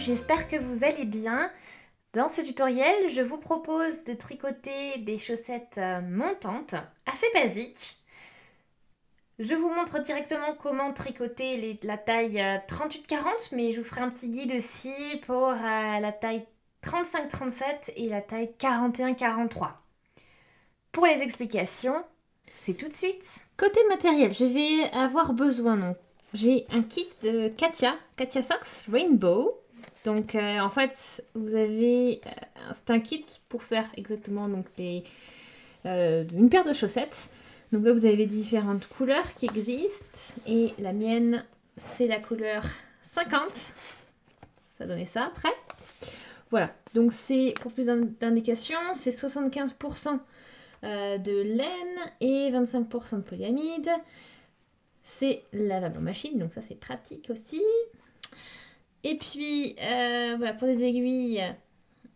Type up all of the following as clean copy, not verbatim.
j'espère que vous allez bien. Dans ce tutoriel, je vous propose de tricoter des chaussettes montantes, assez basiques. Je vous montre directement comment tricoter la taille 38-40, mais je vous ferai un petit guide aussi pour la taille 35-37 et la taille 41-43. Pour les explications, c'est tout de suite. Côté matériel, je vais avoir besoin, donc, j'ai un kit de Katia Socks Rainbow. Donc en fait, vous avez, c'est un kit pour faire exactement donc une paire de chaussettes. Donc là, vous avez différentes couleurs qui existent et la mienne, c'est la couleur 50. Ça va donner ça, prêt? Voilà, donc c'est, pour plus d'indications, c'est 75% de laine et 25% de polyamide. C'est lavable en machine, donc ça c'est pratique aussi. Et puis, voilà, pour des aiguilles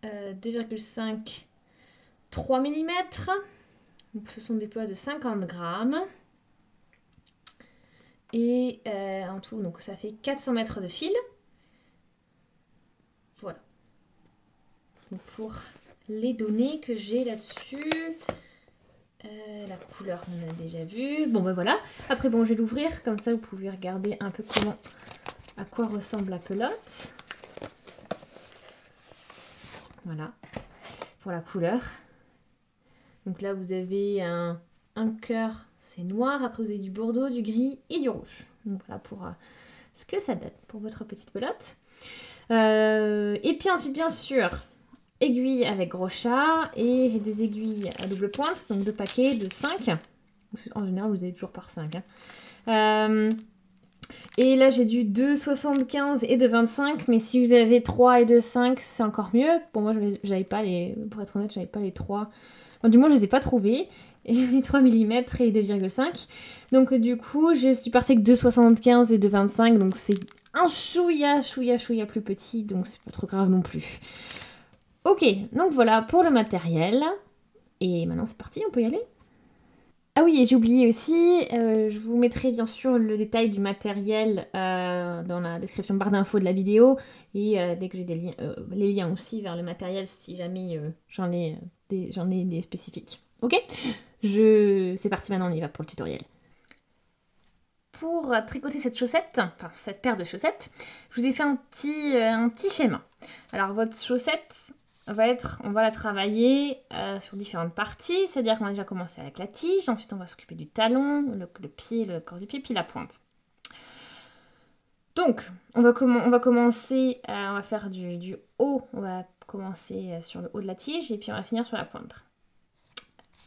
2,5 3 mm. Donc, ce sont des poids de 50 grammes. Et en tout, donc ça fait 400 mètres de fil. Voilà. Donc, pour les données que j'ai là-dessus, la couleur, on a déjà vu. Bon, ben voilà. Après, bon, je vais l'ouvrir. Comme ça, vous pouvez regarder un peu à quoi ressemble la pelote. Voilà. Pour la couleur. Donc là, vous avez un cœur, c'est noir. Après, vous avez du bordeaux, du gris et du rouge. Donc voilà pour ce que ça donne pour votre petite pelote. Et puis ensuite, bien sûr, aiguilles avec gros chat. Et j'ai des aiguilles à double pointe, donc 2 paquets de 5. En général, vous avez toujours par 5. Et là, j'ai du 2,75 et de 25. Mais si vous avez 3 et de 5, c'est encore mieux. Bon, moi, j'avais pas les... Pour être honnête, j'avais pas les 3... Enfin, du moins, je les ai pas trouvés. Et les 3 mm et 2,5. Donc, du coup, je suis partie avec 2,75 et 2,25. Donc, c'est un chouïa plus petit. Donc, c'est pas trop grave non plus. Ok, donc voilà pour le matériel. Et maintenant, c'est parti, on peut y aller. Ah oui, et j'ai oublié aussi, je vous mettrai bien sûr le détail du matériel dans la description barre d'infos de la vidéo et dès que j'ai des liens, les liens aussi vers le matériel si jamais j'en ai des spécifiques. Ok? C'est parti maintenant, on y va pour le tutoriel. Pour tricoter cette chaussette, enfin cette paire de chaussettes, je vous ai fait un petit schéma. Alors votre chaussette, on va la travailler sur différentes parties, c'est-à-dire qu'on va déjà commencer avec la tige, ensuite on va s'occuper du talon, le pied, le corps du pied, puis la pointe. Donc, on va commencer, on va faire du haut, on va commencer sur le haut de la tige et puis on va finir sur la pointe.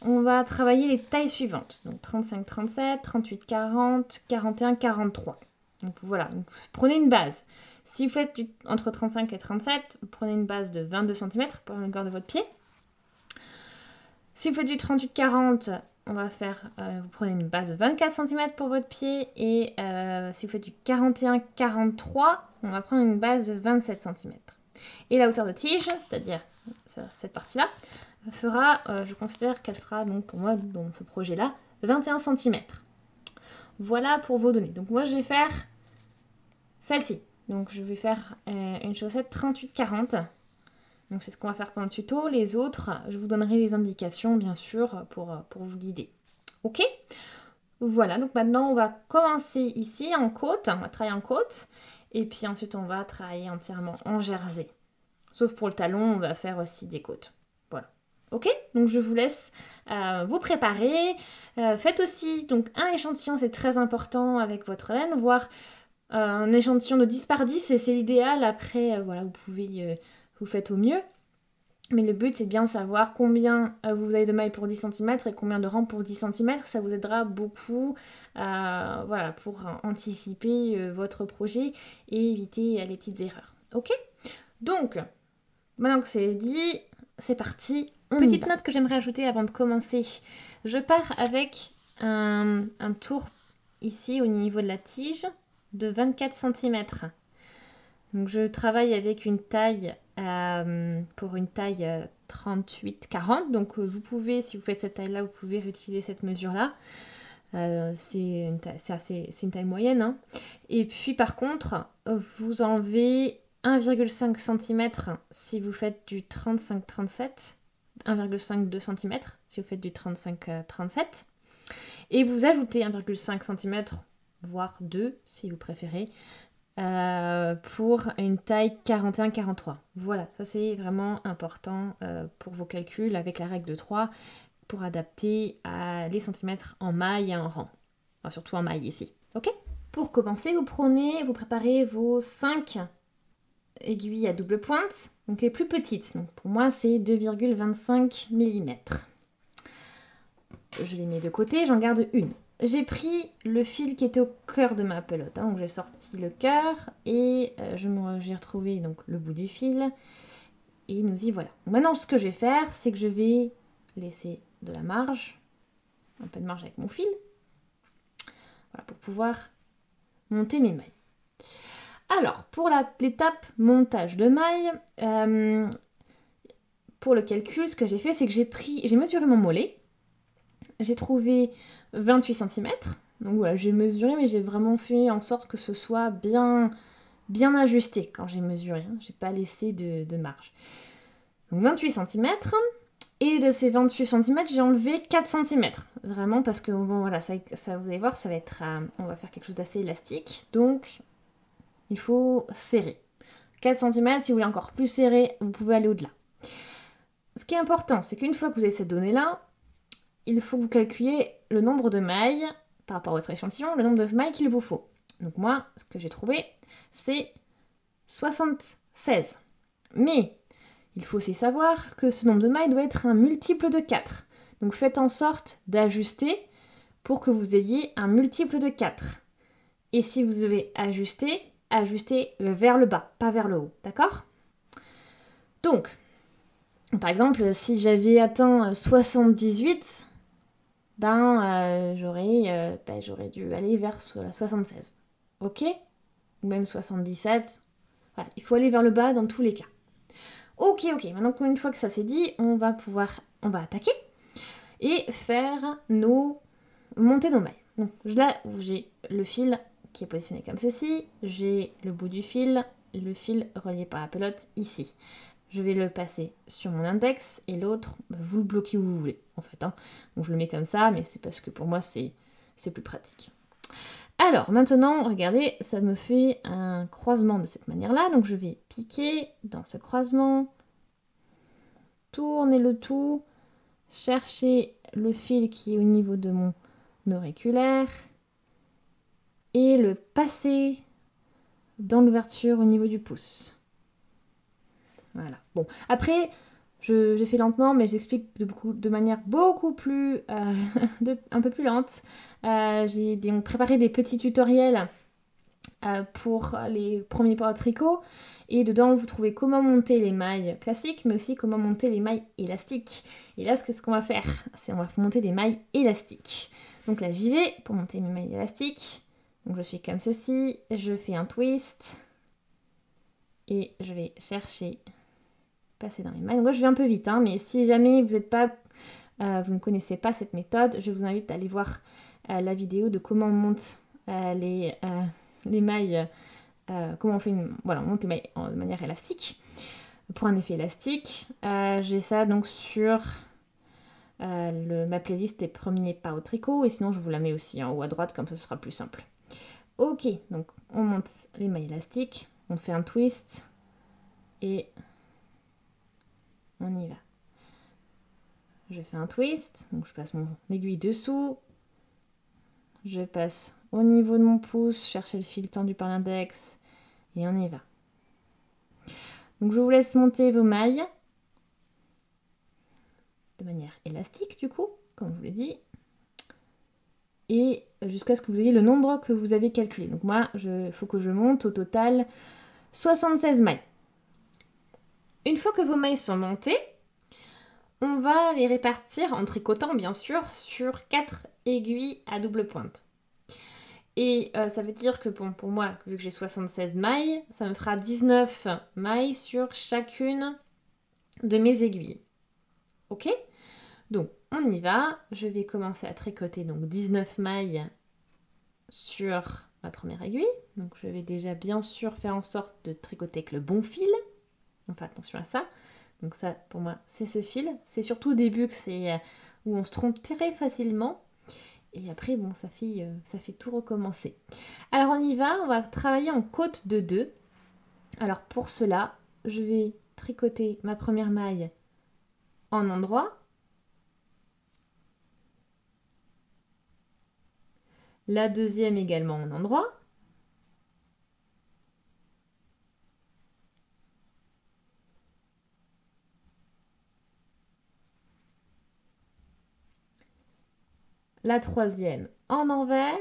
On va travailler les tailles suivantes, donc 35-37, 38-40, 41-43. Donc voilà, donc, prenez une base. Si vous faites entre 35 et 37, vous prenez une base de 22 cm pour le corps de votre pied. Si vous faites du 38-40, on va faire, vous prenez une base de 24 cm pour votre pied. Et si vous faites du 41-43, on va prendre une base de 27 cm. Et la hauteur de tige, c'est-à-dire cette partie-là, fera, je considère qu'elle fera, donc pour moi, dans ce projet-là, 21 cm. Voilà pour vos données. Donc moi, je vais faire celle-ci. Donc je vais faire une chaussette 38-40. Donc c'est ce qu'on va faire pendant le tuto. Les autres, je vous donnerai les indications, bien sûr, pour vous guider. Ok? Voilà, donc maintenant, on va commencer ici en côte. On va travailler en côte. Et puis ensuite, on va travailler entièrement en jersey. Sauf pour le talon, on va faire aussi des côtes. Voilà. Ok, donc je vous laisse vous préparer. Faites aussi donc un échantillon, c'est très important avec votre laine, voire un échantillon de 10 par 10, et c'est l'idéal. Après, voilà, vous pouvez, vous faites au mieux. Mais le but, c'est bien de savoir combien vous avez de mailles pour 10 cm et combien de rangs pour 10 cm. Ça vous aidera beaucoup voilà, pour anticiper votre projet et éviter les petites erreurs. Ok? Donc, maintenant que c'est dit, c'est parti. Petite note que j'aimerais ajouter avant de commencer. Je pars avec un tour ici au niveau de la tige de 24 cm. Donc je travaille avec une taille pour une taille 38-40. Donc vous pouvez, si vous faites cette taille-là, vous pouvez réutiliser cette mesure-là. C'est une taille moyenne. Hein. Et puis par contre, vous enlevez 1,5 cm si vous faites du 35-37, 1,52 cm si vous faites du 35-37, et vous ajoutez 1,5 cm, voire 2 si vous préférez, pour une taille 41-43. Voilà, ça c'est vraiment important pour vos calculs avec la règle de 3 pour adapter les centimètres en maille et en rang. Enfin, surtout en maille ici. Ok? Pour commencer, vous préparez vos 5 aiguilles à double pointe, donc les plus petites. Donc pour moi, c'est 2,25 mm. Je les mets de côté, j'en garde une. J'ai pris le fil qui était au cœur de ma pelote, donc j'ai sorti le cœur et j'ai retrouvé donc le bout du fil et nous y voilà. Maintenant ce que je vais faire, c'est que je vais laisser de la marge, un peu de marge avec mon fil, voilà, pour pouvoir monter mes mailles. Alors pour l'étape montage de mailles, pour le calcul, ce que j'ai fait, c'est que j'ai mesuré mon mollet, j'ai trouvé 28 cm. Donc voilà, j'ai mesuré, mais j'ai vraiment fait en sorte que ce soit bien ajusté quand j'ai mesuré. Hein. J'ai pas laissé de marge. Donc 28 cm. Et de ces 28 cm, j'ai enlevé 4 cm. Vraiment parce que bon, voilà, ça, vous allez voir, ça va être, on va faire quelque chose d'assez élastique. Donc il faut serrer. 4 cm, si vous voulez encore plus serré, vous pouvez aller au-delà. Ce qui est important, c'est qu'une fois que vous avez cette donnée-là, il faut que vous calculiez le nombre de mailles, par rapport à votre échantillon, le nombre de mailles qu'il vous faut. Donc moi, ce que j'ai trouvé, c'est 76. Mais il faut aussi savoir que ce nombre de mailles doit être un multiple de 4. Donc faites en sorte d'ajuster pour que vous ayez un multiple de 4. Et si vous devez ajuster, ajustez vers le bas, pas vers le haut. D'accord? Donc, par exemple, si j'avais atteint 78, j'aurais dû aller vers 76. Ok? Ou même 77. Voilà, il faut aller vers le bas dans tous les cas. Ok. Maintenant qu'une fois que ça c'est dit, on va attaquer et faire monter nos mailles. Donc là, j'ai le fil qui est positionné comme ceci. J'ai le bout du fil, le fil relié par la pelote ici. Je vais le passer sur mon index et l'autre, vous le bloquez où vous voulez en fait. Hein. Donc je le mets comme ça, mais c'est parce que pour moi c'est plus pratique. Alors maintenant, regardez, ça me fait un croisement de cette manière-là. Donc je vais piquer dans ce croisement, tourner le tout, chercher le fil qui est au niveau de mon auriculaire et le passer dans l'ouverture au niveau du pouce. Voilà. Bon, après, j'ai fait lentement, mais j'explique de manière beaucoup plus, un peu plus lente. J'ai préparé des petits tutoriels pour les premiers pas au tricot. Et dedans, vous trouvez comment monter les mailles classiques, mais aussi comment monter les mailles élastiques. Et là, ce qu'on va faire, c'est on va monter des mailles élastiques. Donc là, j'y vais pour monter mes mailles élastiques. Donc je suis comme ceci, je fais un twist et je vais chercher, passer dans les mailles. Donc là, je vais un peu vite, hein, mais si jamais vous ne connaissez pas cette méthode, je vous invite à aller voir la vidéo de comment on monte les mailles, comment on fait on monte les mailles de manière élastique, pour un effet élastique. J'ai ça donc sur ma playlist des premiers pas au tricot, et sinon je vous la mets aussi en haut à droite, comme ça ce sera plus simple. Ok, donc on monte les mailles élastiques, on fait un twist, et on y va. Je fais un twist, donc je passe mon aiguille dessous, je passe au niveau de mon pouce, chercher le fil tendu par l'index, et on y va. Donc je vous laisse monter vos mailles de manière élastique du coup, comme je vous l'ai dit, et jusqu'à ce que vous ayez le nombre que vous avez calculé. Donc moi, il faut que je monte au total 76 mailles. Une fois que vos mailles sont montées, on va les répartir en tricotant bien sûr sur 4 aiguilles à double pointe. Et ça veut dire que pour moi, vu que j'ai 76 mailles, ça me fera 19 mailles sur chacune de mes aiguilles. Ok? Donc on y va, je vais commencer à tricoter donc 19 mailles sur ma première aiguille. Donc je vais déjà bien sûr faire en sorte de tricoter avec le bon fil. On fait attention à ça. Donc ça, pour moi, c'est ce fil. C'est surtout au début que c'est où on se trompe très facilement. Et après, bon, ça fait tout recommencer. Alors on y va, on va travailler en côte de 2. Alors pour cela, je vais tricoter ma première maille en endroit. La deuxième également en endroit. La troisième en envers.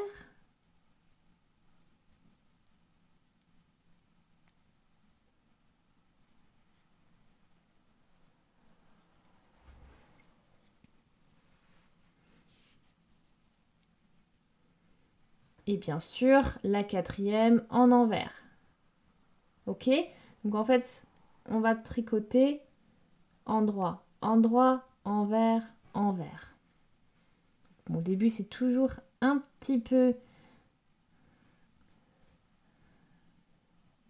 Et bien sûr, la quatrième en envers. Ok? Donc en fait, on va tricoter endroit, endroit, envers, envers. Bon, au début, c'est toujours un petit peu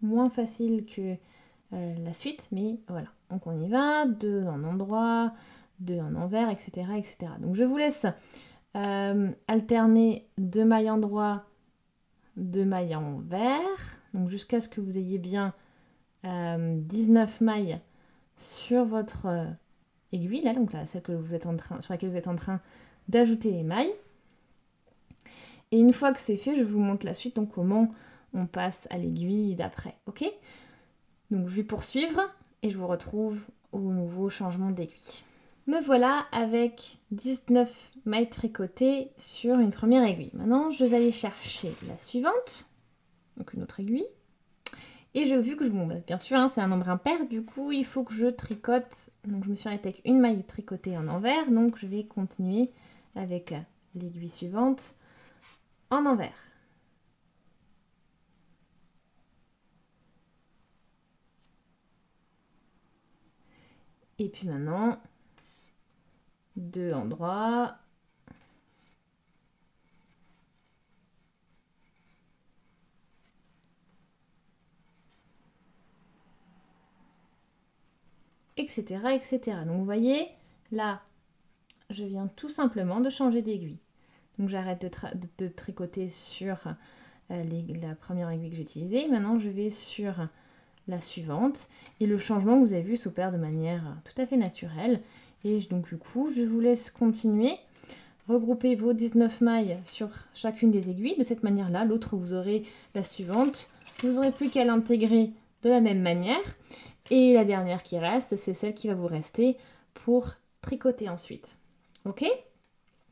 moins facile que la suite, mais voilà. Donc on y va, 2 en endroit, 2 en envers, etc., etc. Donc je vous laisse alterner 2 mailles endroit, 2 mailles envers, donc jusqu'à ce que vous ayez bien 19 mailles sur votre aiguille, là, donc là, celle que vous êtes en train, sur laquelle vous êtes en train d'ajouter les mailles. Et une fois que c'est fait, je vous montre la suite, donc comment on passe à l'aiguille d'après, ok? Donc je vais poursuivre et je vous retrouve au nouveau changement d'aiguille. Me voilà avec 19 mailles tricotées sur une première aiguille. Maintenant, je vais aller chercher la suivante, donc une autre aiguille. Et j'ai vu que, bon, bien sûr, hein, c'est un nombre impair, du coup, il faut que je tricote. Donc je me suis arrêtée avec une maille tricotée en envers, donc je vais continuer avec l'aiguille suivante en envers. Et puis maintenant, 2 en droit. Etc., etc. Donc vous voyez, là, je viens tout simplement de changer d'aiguille. Donc j'arrête de tricoter sur la première aiguille que j'ai utilisée. Maintenant, je vais sur la suivante. Et le changement, vous avez vu, s'opère de manière tout à fait naturelle. Et donc du coup, je vous laisse continuer. Regroupez vos 19 mailles sur chacune des aiguilles. De cette manière-là, l'autre, vous aurez la suivante. Vous n'aurez plus qu'à l'intégrer de la même manière. Et la dernière qui reste, c'est celle qui va vous rester pour tricoter ensuite. Ok?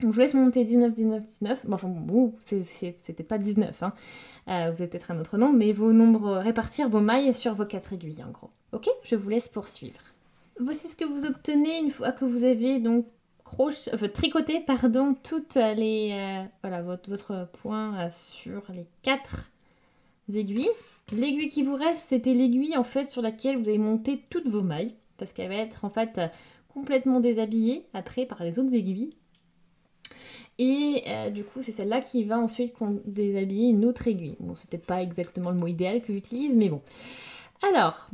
Donc je vous laisse monter 19, 19, 19. Bon, enfin bon, c'était pas 19, hein. Vous avez peut-être un autre nombre, mais vos nombres, répartir vos mailles sur vos 4 aiguilles en gros. Ok? Je vous laisse poursuivre. Voici ce que vous obtenez une fois que vous avez donc tricoté pardon, toutes les voilà, votre point sur les 4 aiguilles. L'aiguille qui vous reste, c'était l'aiguille en fait sur laquelle vous avez monté toutes vos mailles, parce qu'elle va être en fait complètement déshabillée après par les autres aiguilles. Et du coup, c'est celle-là qui va ensuite déshabiller une autre aiguille. Bon, c'est peut-être pas exactement le mot idéal que j'utilise, mais bon. Alors,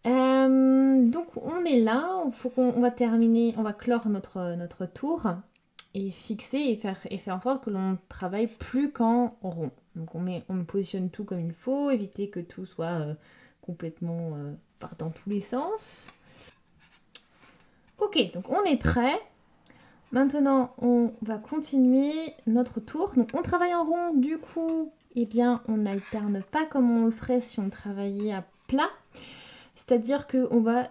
donc on est là, on va terminer, on va clore notre tour et fixer et faire en sorte que l'on travaille plus qu'en rond. Donc on positionne tout comme il faut, éviter que tout soit complètement part dans tous les sens. Ok, donc on est prêt. Maintenant, on va continuer notre tour. Donc on travaille en rond, du coup, eh bien, on n'alterne pas comme on le ferait si on travaillait à plat. C'est-à-dire que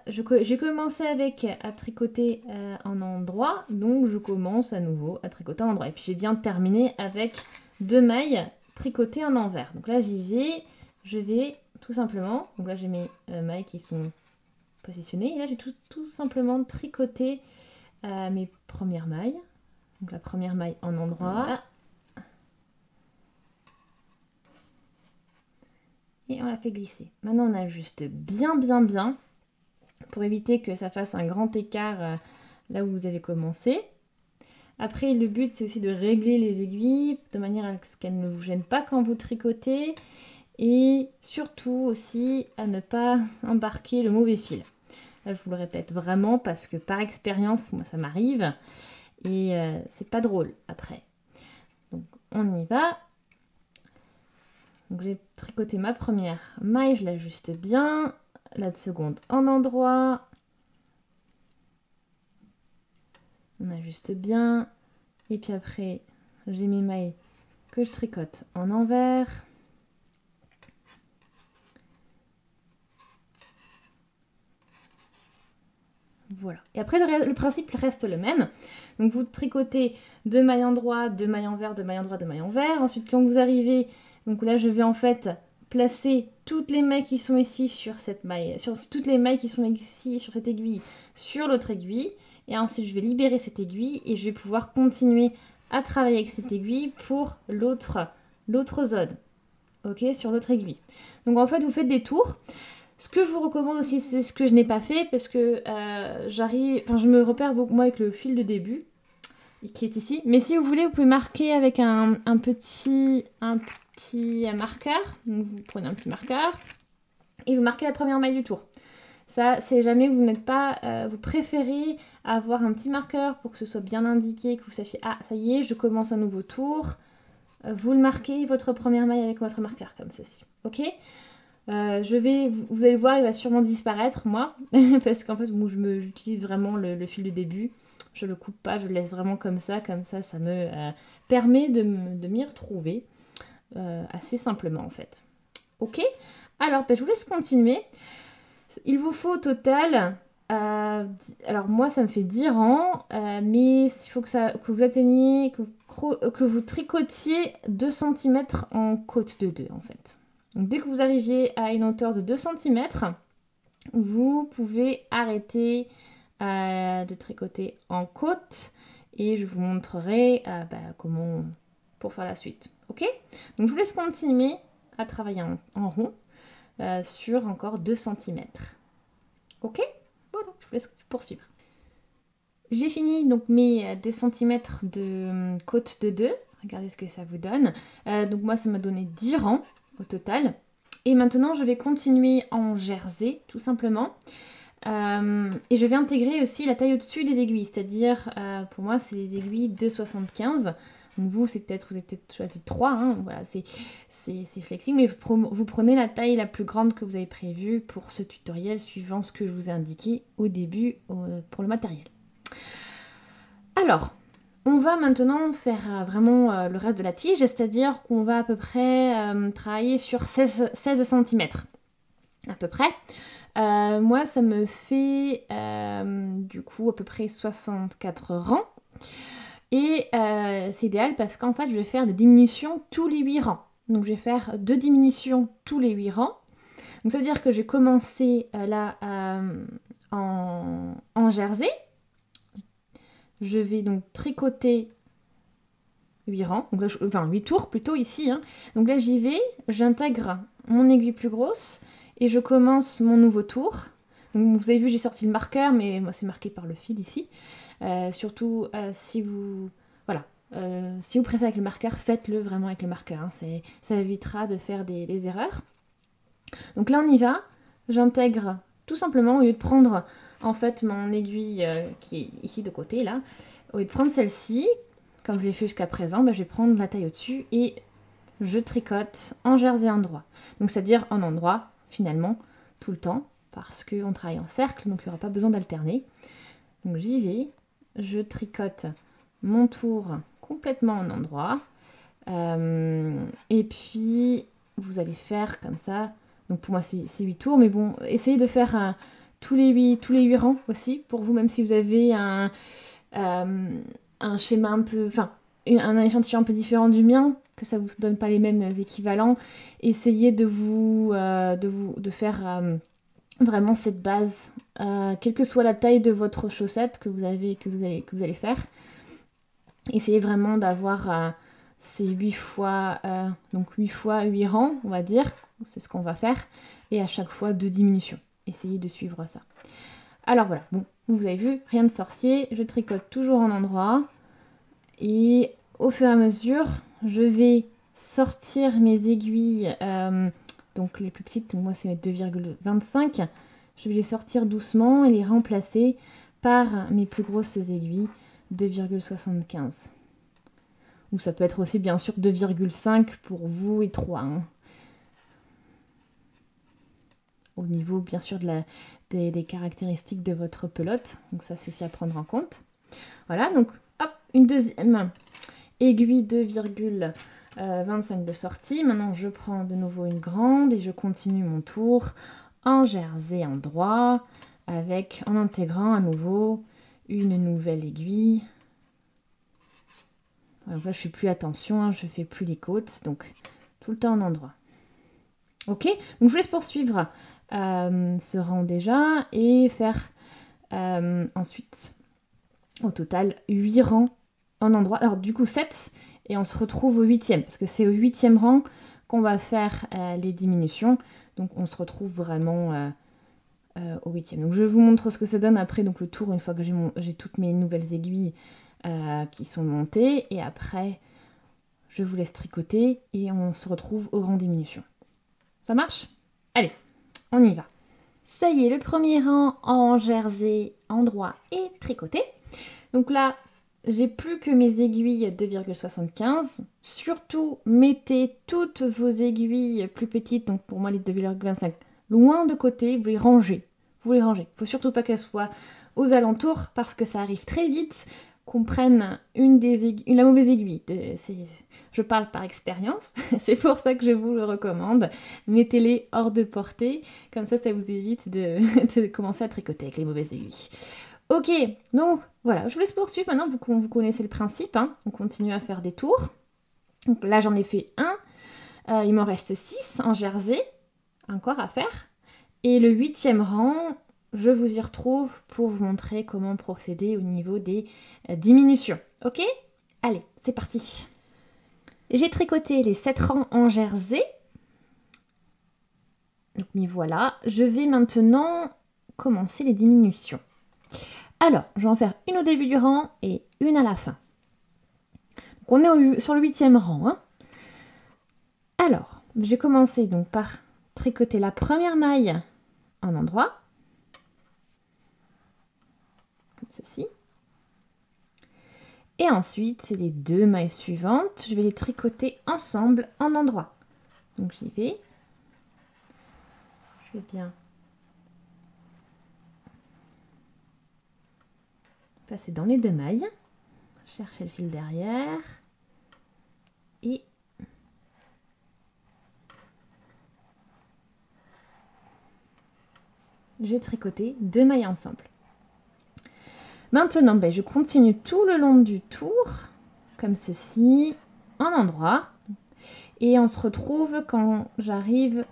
j'ai commencé à tricoter en endroit, donc je commence à nouveau à tricoter en endroit. Et puis j'ai bien terminé avec 2 mailles tricotées en envers. Donc là je vais tout simplement, donc là j'ai mes mailles qui sont positionnées, et là j'ai tout simplement tricoté mes premières mailles. Donc la première maille en endroit. Et on la fait glisser. Maintenant on ajuste bien pour éviter que ça fasse un grand écart là où vous avez commencé. Après, le but, c'est aussi de régler les aiguilles de manière à ce qu'elles ne vous gênent pas quand vous tricotez. Et surtout aussi à ne pas embarquer le mauvais fil. Là, je vous le répète vraiment parce que par expérience, moi, ça m'arrive. Et c'est pas drôle après. Donc, on y va. Donc, j'ai tricoté ma première maille, je l'ajuste bien. La seconde en endroit. On ajuste bien. Et puis après, j'ai mes mailles que je tricote en envers. Voilà. Et après, le principe reste le même. Donc, vous tricotez 2 mailles en droit, 2 mailles envers, 2 mailles en droit, 2 mailles envers. Ensuite, quand vous arrivez, donc là, je vais en fait placer toutes les mailles qui sont ici sur cette maille, sur toutes les mailles qui sont ici sur cette aiguille, sur l'autre aiguille. Et ensuite, je vais libérer cette aiguille et je vais pouvoir continuer à travailler avec cette aiguille pour l'autre zone. Ok, sur l'autre aiguille. Donc, en fait, vous faites des tours. Ce que je vous recommande aussi, c'est ce que je n'ai pas fait parce que je me repère beaucoup moi avec le fil de début qui est ici. Mais si vous voulez, vous pouvez marquer avec un petit marqueur. Donc vous prenez un petit marqueur et vous marquez la première maille du tour. Ça, c'est jamais vous n'êtes pas, vous préférez avoir un petit marqueur pour que ce soit bien indiqué, que vous sachiez, ah ça y est, je commence un nouveau tour. Vous le marquez, votre première maille avec votre marqueur comme ceci. Ok ? vous allez voir, il va sûrement disparaître, moi, parce qu'en fait, j'utilise vraiment le fil de début. Je le coupe pas, je le laisse vraiment comme ça ça me permet de m'y retrouver assez simplement en fait. Ok, alors je vous laisse continuer. Il vous faut au total, alors moi ça me fait 10 rangs, mais il faut que vous atteigniez, que vous tricotiez 2 cm en côte de 2 en fait. Donc, dès que vous arriviez à une hauteur de 2 cm, vous pouvez arrêter de tricoter en côte et je vous montrerai comment pour faire la suite. Ok ? Donc je vous laisse continuer à travailler en rond sur encore 2 cm. Ok ? Voilà, je vous laisse poursuivre. J'ai fini donc mes 2 cm de côte de 2. Regardez ce que ça vous donne. Donc moi ça m'a donné 10 rangs au total. Et maintenant, je vais continuer en jersey, tout simplement. Et je vais intégrer aussi la taille au-dessus des aiguilles, c'est-à-dire, pour moi, c'est les aiguilles 2,75. Donc vous, vous avez peut-être choisi 3, hein, voilà, c'est flexible, mais vous prenez la taille la plus grande que vous avez prévue pour ce tutoriel, suivant ce que je vous ai indiqué au début pour le matériel. Alors, on va maintenant faire vraiment le reste de la tige, c'est-à-dire qu'on va à peu près travailler sur 16 cm. À peu près. Moi, ça me fait du coup à peu près 64 rangs. Et c'est idéal parce qu'en fait, je vais faire des diminutions tous les 8 rangs. Donc, je vais faire 2 diminutions tous les 8 rangs. Donc, ça veut dire que je vais commencer là en jersey. Je vais donc tricoter 8 rangs, donc là, enfin 8 tours plutôt ici. Hein. Donc là j'y vais, j'intègre mon aiguille plus grosse et je commence mon nouveau tour. Donc vous avez vu j'ai sorti le marqueur, mais moi c'est marqué par le fil ici. Surtout si vous préférez avec le marqueur, faites-le vraiment avec le marqueur. Hein. Ça évitera de faire des erreurs. Donc là on y va, j'intègre tout simplement au lieu de prendre en fait mon aiguille qui est ici de côté là, au lieu de prendre celle-ci, comme je l'ai fait jusqu'à présent, je vais prendre la taille au-dessus et je tricote en jersey endroit. Donc c'est-à-dire en endroit finalement tout le temps parce qu'on travaille en cercle donc il n'y aura pas besoin d'alterner. Donc j'y vais, je tricote mon tour complètement en endroit et puis vous allez faire comme ça. Donc pour moi c'est 8 tours mais bon essayez de faire tous les 8 rangs aussi pour vous même si vous avez un schéma un peu, enfin un échantillon un peu différent du mien, que ça vous donne pas les mêmes équivalents, essayez de faire vraiment cette base, quelle que soit la taille de votre chaussette que vous allez faire. Essayez vraiment d'avoir ces 8 fois 8 rangs, on va dire, c'est ce qu'on va faire, et à chaque fois 2 diminutions. Essayez de suivre ça. Alors voilà, bon, vous avez vu, rien de sorcier, je tricote toujours en endroit. Et au fur et à mesure, je vais sortir mes aiguilles, donc les plus petites, moi c'est mes 2,25. Je vais les sortir doucement et les remplacer par mes plus grosses aiguilles, 2,75. Ou ça peut être aussi bien sûr 2,5 pour vous et 3. Hein. Au niveau bien sûr des caractéristiques de votre pelote. Donc ça c'est aussi à prendre en compte. Voilà, donc hop, une deuxième aiguille 2,25 de sortie. Maintenant je prends de nouveau une grande et je continue mon tour en jersey endroit en intégrant à nouveau une nouvelle aiguille. Donc là je fais plus attention, hein, je fais plus les côtes, donc tout le temps en endroit. Ok, donc je vous laisse poursuivre ce rang déjà et faire ensuite au total 8 rangs en endroit. Alors du coup 7 et on se retrouve au 8e parce que c'est au 8e rang qu'on va faire les diminutions. Donc on se retrouve vraiment au 8e. Donc je vous montre ce que ça donne après donc le tour une fois que j'ai toutes mes nouvelles aiguilles qui sont montées et après je vous laisse tricoter et on se retrouve au rang diminution. Ça marche? Allez, on y va. Ça y est, le premier rang en jersey endroit est tricoté. Donc là, j'ai plus que mes aiguilles 2,75. Surtout, mettez toutes vos aiguilles plus petites, donc pour moi les 2,25, loin de côté, vous les rangez. Vous les rangez. Il ne faut surtout pas qu'elles soient aux alentours parce que ça arrive très vite qu'on prenne la mauvaise aiguille. Je parle par expérience, c'est pour ça que je vous le recommande. Mettez-les hors de portée, comme ça vous évite de commencer à tricoter avec les mauvaises aiguilles. Ok, donc voilà, je vous laisse poursuivre. Maintenant, vous connaissez le principe, hein. On continue à faire des tours. Donc là, j'en ai fait un. Il m'en reste 6 en jersey, encore à faire. Et le 8e rang, je vous y retrouve pour vous montrer comment procéder au niveau des diminutions. Ok? Allez, c'est parti. J'ai tricoté les 7 rangs en jersey. Donc m'y voilà. Je vais maintenant commencer les diminutions. Alors, je vais en faire une au début du rang et une à la fin. Donc on est sur le 8e rang. Hein. Alors, j'ai commencé donc par tricoter la première maille en endroit. Comme ceci. Et ensuite, les 2 mailles suivantes, je vais les tricoter ensemble en endroit. Donc j'y vais. Je vais bien passer dans les 2 mailles, chercher le fil derrière et j'ai tricoté 2 mailles ensemble. Maintenant, je continue tout le long du tour, comme ceci, en endroit. Et on se retrouve quand j'arrive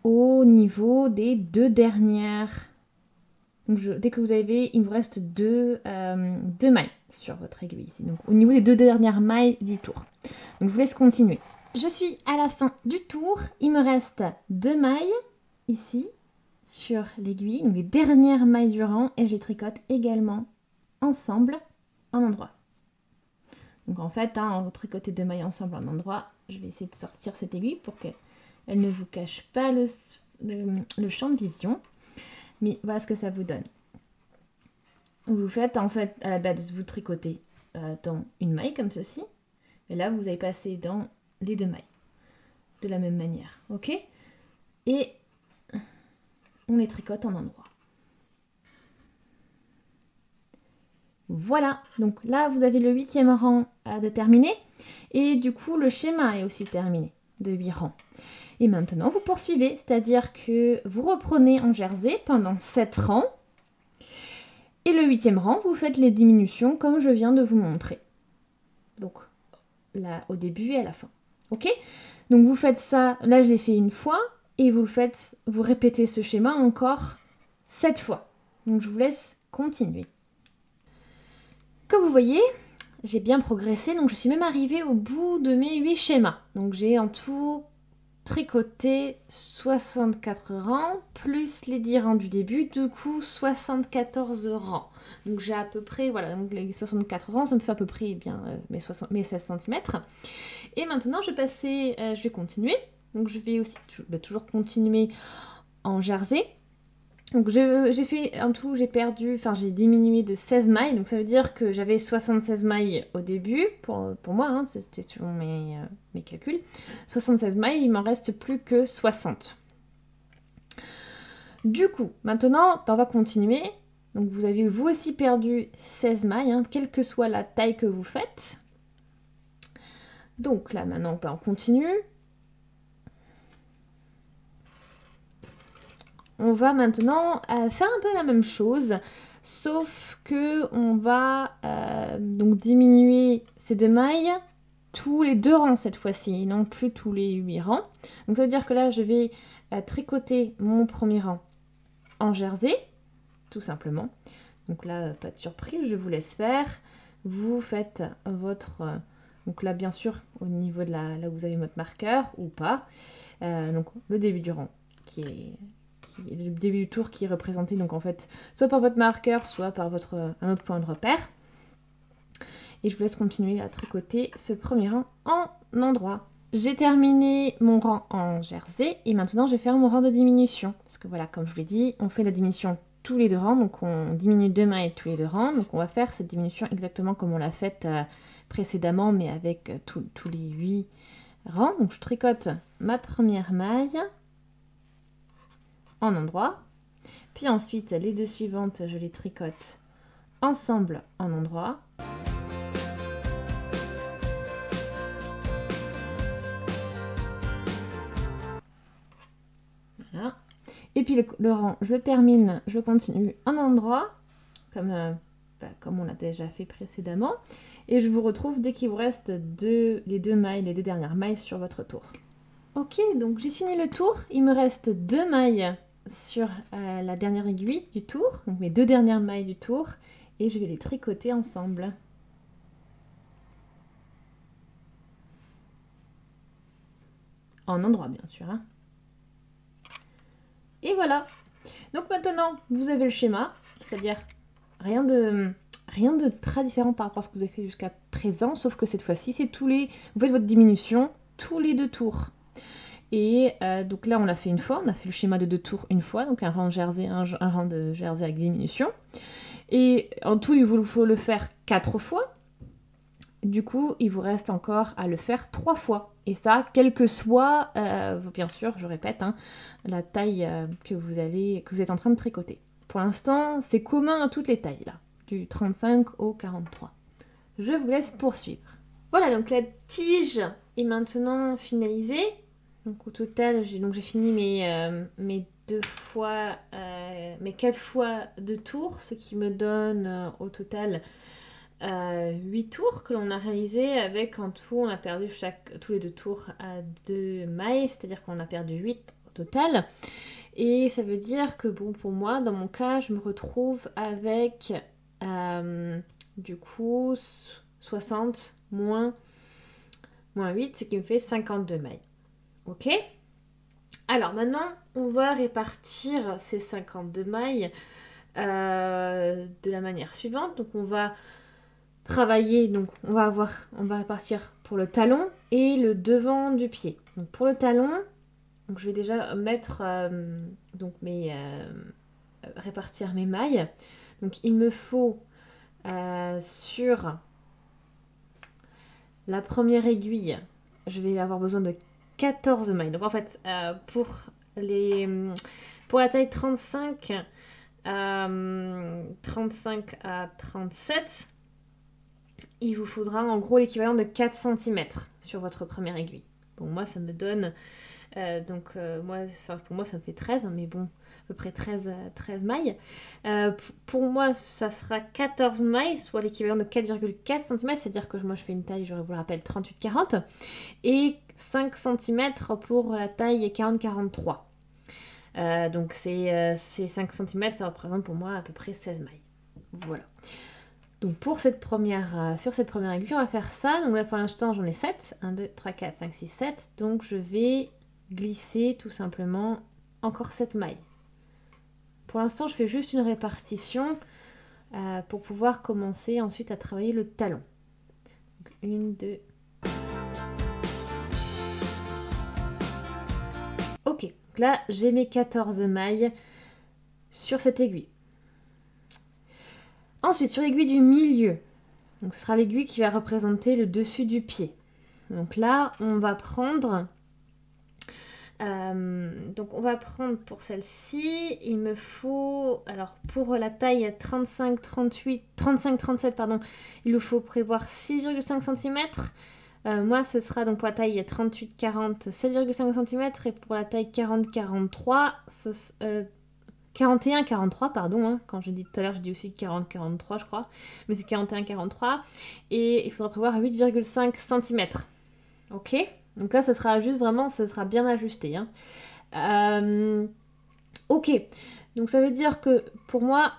au niveau des 2 dernières. Donc dès que vous avez, il vous reste 2 mailles sur votre aiguille ici. Donc au niveau des 2 dernières mailles du tour. Donc je vous laisse continuer. Je suis à la fin du tour. Il me reste 2 mailles ici sur l'aiguille, donc les dernières mailles du rang, et je tricote également ensemble en endroit. Donc en fait, on va tricoter 2 mailles ensemble en endroit. Je vais essayer de sortir cette aiguille pour qu'elle ne vous cache pas le champ de vision. Mais voilà ce que ça vous donne. Vous faites en fait à la base, vous tricotez dans une maille comme ceci. Et là, vous allez passer dans les 2 mailles. De la même manière. Ok? Et on les tricote en endroit. Voilà, donc là vous avez le 8e rang de terminé et du coup le schéma est aussi terminé de 8 rangs. Et maintenant vous poursuivez, c'est-à-dire que vous reprenez en jersey pendant 7 rangs et le 8e rang vous faites les diminutions comme je viens de vous montrer. Donc là au début et à la fin. Ok? Donc vous faites ça, là je l'ai fait une fois et vous répétez ce schéma encore 7 fois. Donc je vous laisse continuer. Comme vous voyez, j'ai bien progressé, donc je suis même arrivée au bout de mes 8 schémas. Donc j'ai en tout tricoter 64 rangs plus les 10 rangs du début, du coup 74 rangs. Donc j'ai à peu près, voilà, donc les 64 rangs, ça me fait à peu près bien mes 16 cm. Et maintenant je vais continuer. Donc je vais aussi toujours continuer en jersey. Donc j'ai fait en tout, j'ai diminué de 16 mailles, donc ça veut dire que j'avais 76 mailles au début, pour moi, hein, c'était selon mes calculs. 76 mailles, il m'en reste plus que 60. Du coup, maintenant, on va continuer. Donc vous avez vous aussi perdu 16 mailles, hein, quelle que soit la taille que vous faites. Donc là, maintenant, on continue. On va maintenant faire un peu la même chose, sauf que on va donc diminuer ces 2 mailles tous les 2 rangs cette fois-ci, non plus tous les 8 rangs. Donc ça veut dire que là, je vais tricoter mon premier rang en jersey, tout simplement. Donc là, pas de surprise, je vous laisse faire. Vous faites votre... donc là, bien sûr, au niveau de là où vous avez votre marqueur, ou pas. Donc le début du rang, qui est le début du tour qui est représenté donc en fait soit par votre marqueur, soit par un autre point de repère. Et je vous laisse continuer à tricoter ce premier rang en endroit. J'ai terminé mon rang en jersey et maintenant je vais faire mon rang de diminution. Parce que voilà, comme je vous l'ai dit, on fait la diminution tous les 2 rangs, donc on diminue 2 mailles tous les 2 rangs. Donc on va faire cette diminution exactement comme on l'a faite précédemment, mais avec tous les 8 rangs. Donc je tricote ma première maille en endroit, puis ensuite les 2 suivantes je les tricote ensemble en endroit, voilà, et puis le rang je termine, je continue en endroit comme on l'a déjà fait précédemment, et je vous retrouve dès qu'il vous reste les 2 mailles, les 2 dernières mailles sur votre tour. Ok, donc j'ai fini le tour, il me reste 2 mailles sur la dernière aiguille du tour, donc mes 2 dernières mailles du tour, et je vais les tricoter ensemble. En endroit bien sûr. Hein. Et voilà. Donc maintenant, vous avez le schéma, c'est-à-dire rien de très différent par rapport à ce que vous avez fait jusqu'à présent, sauf que cette fois-ci, c'est vous faites votre diminution tous les 2 tours. Et donc là, on l'a fait une fois, on a fait le schéma de 2 tours une fois, donc un rang jersey, un rang de jersey avec diminution. Et en tout, il vous faut le faire 4 fois. Du coup, il vous reste encore à le faire 3 fois. Et ça, quelle que soit, bien sûr, je répète, hein, la taille que vous êtes en train de tricoter. Pour l'instant, c'est commun à toutes les tailles, là, du 35 au 43. Je vous laisse poursuivre. Voilà, donc la tige est maintenant finalisée. Donc au total, j'ai fini mes 4 fois 2 tours, ce qui me donne au total 8 tours que l'on a réalisé avec en tout, on a perdu tous les 2 tours à 2 mailles, c'est-à-dire qu'on a perdu 8 au total. Et ça veut dire que bon, pour moi, dans mon cas, je me retrouve avec du coup 60 moins 8, ce qui me fait 52 mailles. Ok ? Alors maintenant, on va répartir ces 52 mailles de la manière suivante. Donc on va travailler, donc on va répartir pour le talon et le devant du pied. Donc pour le talon, donc je vais déjà mettre répartir mes mailles. Donc il me faut sur la première aiguille, je vais avoir besoin de 14 mailles. Donc en fait, pour la taille 35 à 37, il vous faudra en gros l'équivalent de 4 cm sur votre première aiguille. Bon, moi ça me donne, pour moi ça me fait 13, hein, mais bon, à peu près 13 mailles. Pour moi ça sera 14 mailles, soit l'équivalent de 4,4 cm, c'est-à-dire que moi je fais une taille, je vous le rappelle, 38-40, et 5 cm pour la taille 40-43. Donc ces 5 cm, ça représente pour moi à peu près 16 mailles. Voilà. Donc sur cette première aiguille, on va faire ça. Donc là pour l'instant j'en ai 7. 1, 2, 3, 4, 5, 6, 7. Donc je vais glisser tout simplement encore 7 mailles. Pour l'instant, je fais juste une répartition pour pouvoir commencer ensuite à travailler le talon. Donc, 1, 2. Ok, donc là j'ai mes 14 mailles sur cette aiguille. Ensuite, sur l'aiguille du milieu, donc ce sera l'aiguille qui va représenter le dessus du pied. Donc là, on va prendre... pour celle-ci, il me faut, alors pour la taille 35-37, pardon, il nous faut prévoir 6,5 cm. Moi, ce sera donc pour la taille 38-40, 7,5 cm. Et pour la taille 40-43, 41-43, pardon. Hein, quand je dis tout à l'heure, je dis aussi 40-43, je crois. Mais c'est 41-43. Et il faudra prévoir 8,5 cm. Ok ? Donc là, ça sera juste vraiment, ça sera bien ajusté. Hein. Ok. Donc ça veut dire que pour moi,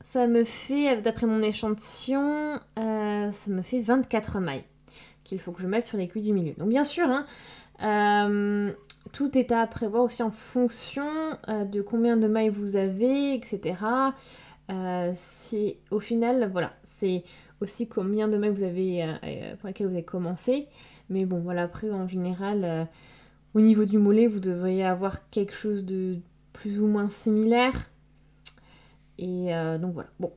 ça me fait, d'après mon échantillon, ça me fait 24 mailles qu'il faut que je mette sur l'aiguille du milieu. Donc bien sûr, hein, tout est à prévoir aussi en fonction de combien de mailles vous avez, etc. C'est au final, voilà, c'est aussi combien de mailles vous avez pour lesquelles vous avez commencé. Mais bon, voilà, après en général, au niveau du mollet, vous devriez avoir quelque chose de plus ou moins similaire. Et donc voilà, bon.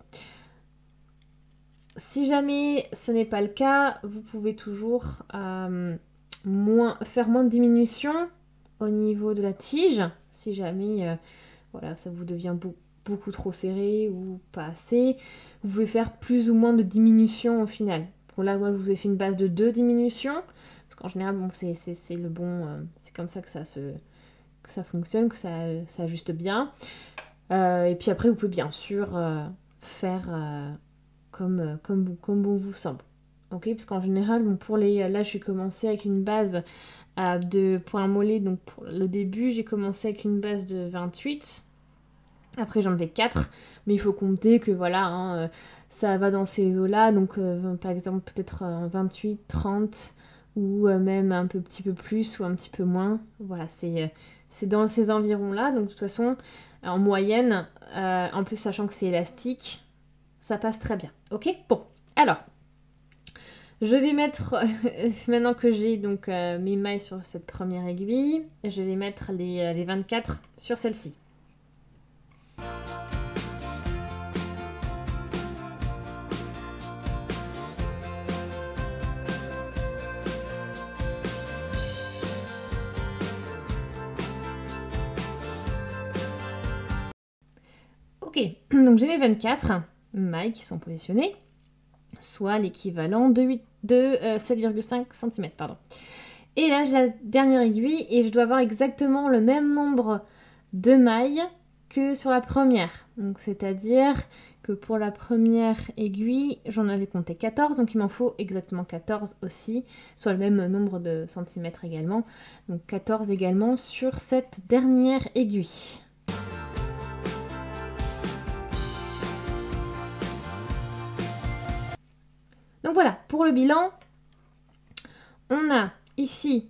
Si jamais ce n'est pas le cas, vous pouvez toujours faire moins de diminution au niveau de la tige. Si jamais voilà, ça vous devient beaucoup trop serré ou pas assez, vous pouvez faire plus ou moins de diminution au final. Bon, là, moi, je vous ai fait une base de 2 diminutions. Parce qu'en général, bon, c'est le bon... c'est comme ça que ça fonctionne, que ça ajuste bien. Et puis après, vous pouvez bien sûr faire... comme bon vous semble. Ok, parce qu'en général, bon, pour les, là je suis commencé avec une base de points mollets, donc pour le début j'ai commencé avec une base de 28, après j'en avais 4, mais il faut compter que voilà, hein, ça va dans ces eaux là, donc par exemple peut-être 28, 30, ou même un petit peu plus ou un petit peu moins, voilà, c'est dans ces environs là, donc de toute façon, en moyenne, en plus sachant que c'est élastique, ça passe très bien. Ok, bon. Alors, je vais mettre, maintenant que j'ai donc mes mailles sur cette première aiguille, je vais mettre les 24 sur celle-ci. Ok, donc j'ai mes 24 mailles qui sont positionnées, soit l'équivalent de 7,5 cm. Pardon. Et là, j'ai la dernière aiguille et je dois avoir exactement le même nombre de mailles que sur la première. Donc, c'est-à-dire que pour la première aiguille, j'en avais compté 14, donc il m'en faut exactement 14 aussi, soit le même nombre de centimètres également. Donc 14 également sur cette dernière aiguille. Donc voilà, pour le bilan, on a ici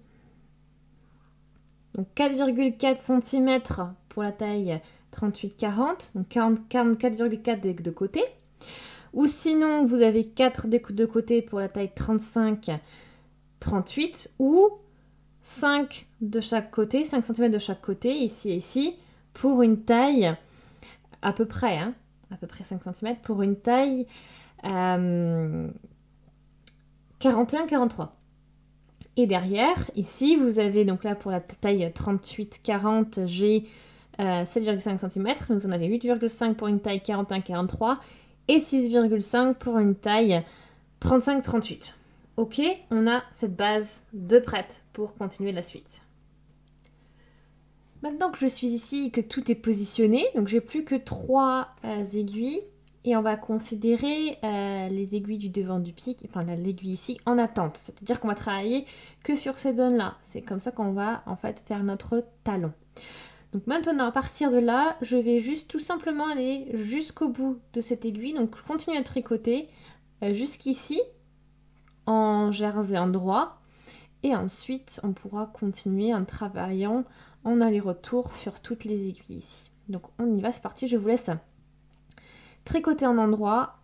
4,4 cm pour la taille 38-40, donc 44,4 des deux côtés. Ou sinon, vous avez 4 des deux côtés pour la taille 35-38, ou 5 de chaque côté, 5 cm de chaque côté, ici et ici, pour une taille à peu près 5 cm, pour une taille 41-43. Et derrière, ici, vous avez donc là pour la taille 38-40, j'ai 7,5 cm, donc vous en avez 8,5 pour une taille 41-43 et 6,5 pour une taille 35-38. Ok, on a cette base de prête pour continuer la suite. Maintenant que je suis ici et que tout est positionné, donc j'ai plus que 3 aiguilles. Et on va considérer les aiguilles du devant du pied, enfin l'aiguille ici, en attente. C'est-à-dire qu'on va travailler que sur cette zone-là. C'est comme ça qu'on va en fait faire notre talon. Donc maintenant, à partir de là, je vais juste tout simplement aller jusqu'au bout de cette aiguille. Donc je continue à tricoter jusqu'ici, en jersey endroit. Et ensuite, on pourra continuer en travaillant en aller-retour sur toutes les aiguilles ici. Donc on y va, c'est parti, je vous laisse tricoter en endroit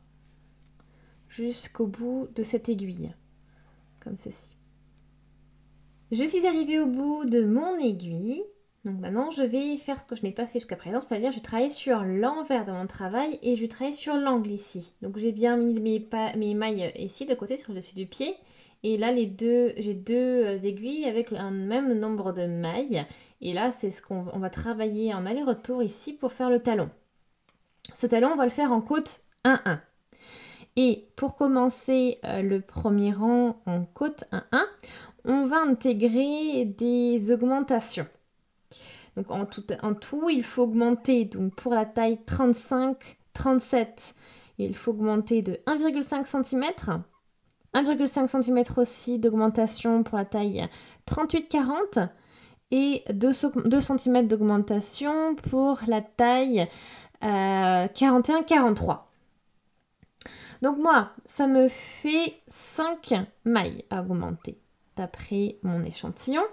jusqu'au bout de cette aiguille, comme ceci. Je suis arrivée au bout de mon aiguille. Donc maintenant, je vais faire ce que je n'ai pas fait jusqu'à présent, c'est-à-dire je vais travailler sur l'envers de mon travail et je vais travailler sur l'angle ici. Donc j'ai bien mis mes mailles ici de côté sur le dessus du pied. Et là, j'ai deux aiguilles avec un même nombre de mailles. Et là, c'est ce qu'on va travailler en aller-retour ici pour faire le talon. Ce talon, on va le faire en côte 1-1. Et pour commencer le premier rang en côte 1-1, on va intégrer des augmentations. Donc en tout, il faut augmenter, donc pour la taille 35-37, il faut augmenter de 1,5 cm. 1,5 cm aussi d'augmentation pour la taille 38-40 et 2 cm d'augmentation pour la taille 41-43. Donc moi, ça me fait 5 mailles à augmenter d'après mon échantillon.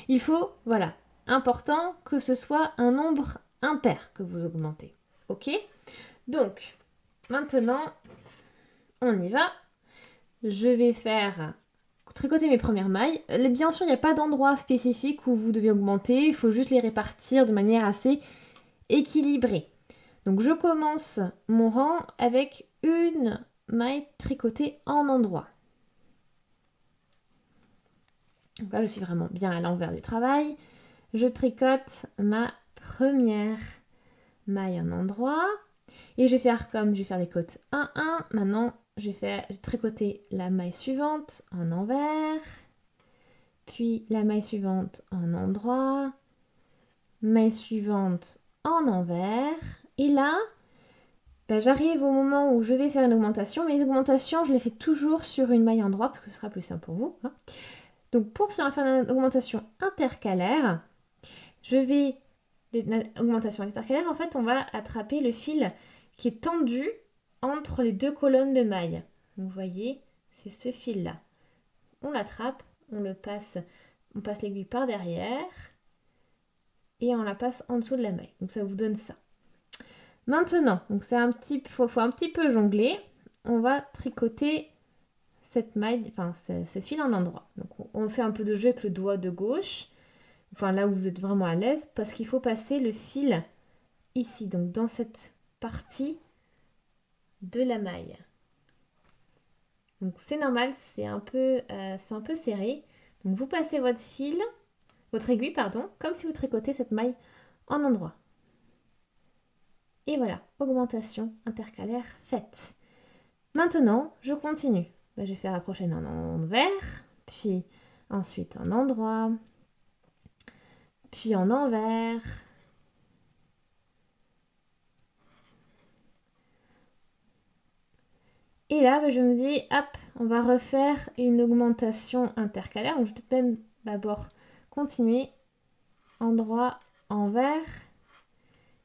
Il faut, voilà, important que ce soit un nombre impair que vous augmentez. Ok? Donc, maintenant, on y va. Je vais faire tricoter mes premières mailles. Bien sûr, il n'y a pas d'endroit spécifique où vous devez augmenter. Il faut juste les répartir de manière assez équilibrée. Donc, je commence mon rang avec une maille tricotée en endroit. Donc là, je suis vraiment bien à l'envers du travail. Je tricote ma première maille en endroit. Et je vais faire comme je vais faire des côtes 1-1. Maintenant, j'ai tricoté la maille suivante en envers. Puis la maille suivante en endroit. Maille suivante en envers. Et là, j'arrive au moment où je vais faire une augmentation. Mais les augmentations, je les fais toujours sur une maille endroit parce que ce sera plus simple pour vous. Hein. Donc pour faire une augmentation intercalaire, l'augmentation intercalaire, en fait, on va attraper le fil qui est tendu entre les deux colonnes de mailles. Vous voyez, c'est ce fil-là. On l'attrape, on passe l'aiguille par derrière et on la passe en dessous de la maille. Donc ça vous donne ça. Maintenant, donc faut un petit peu jongler. On va tricoter cette maille, enfin ce fil en endroit. Donc on fait un peu de jeu avec le doigt de gauche. Enfin là où vous êtes vraiment à l'aise, parce qu'il faut passer le fil ici, donc dans cette partie de la maille. Donc c'est normal, c'est un peu serré. Donc vous passez votre aiguille, pardon, comme si vous tricotez cette maille en endroit. Et voilà, augmentation intercalaire faite. Maintenant, je continue. Je vais faire la prochaine en envers, puis ensuite en endroit, puis en envers. Et là, je me dis, hop, on va refaire une augmentation intercalaire. Donc, je vais tout de même d'abord continuer endroit, envers.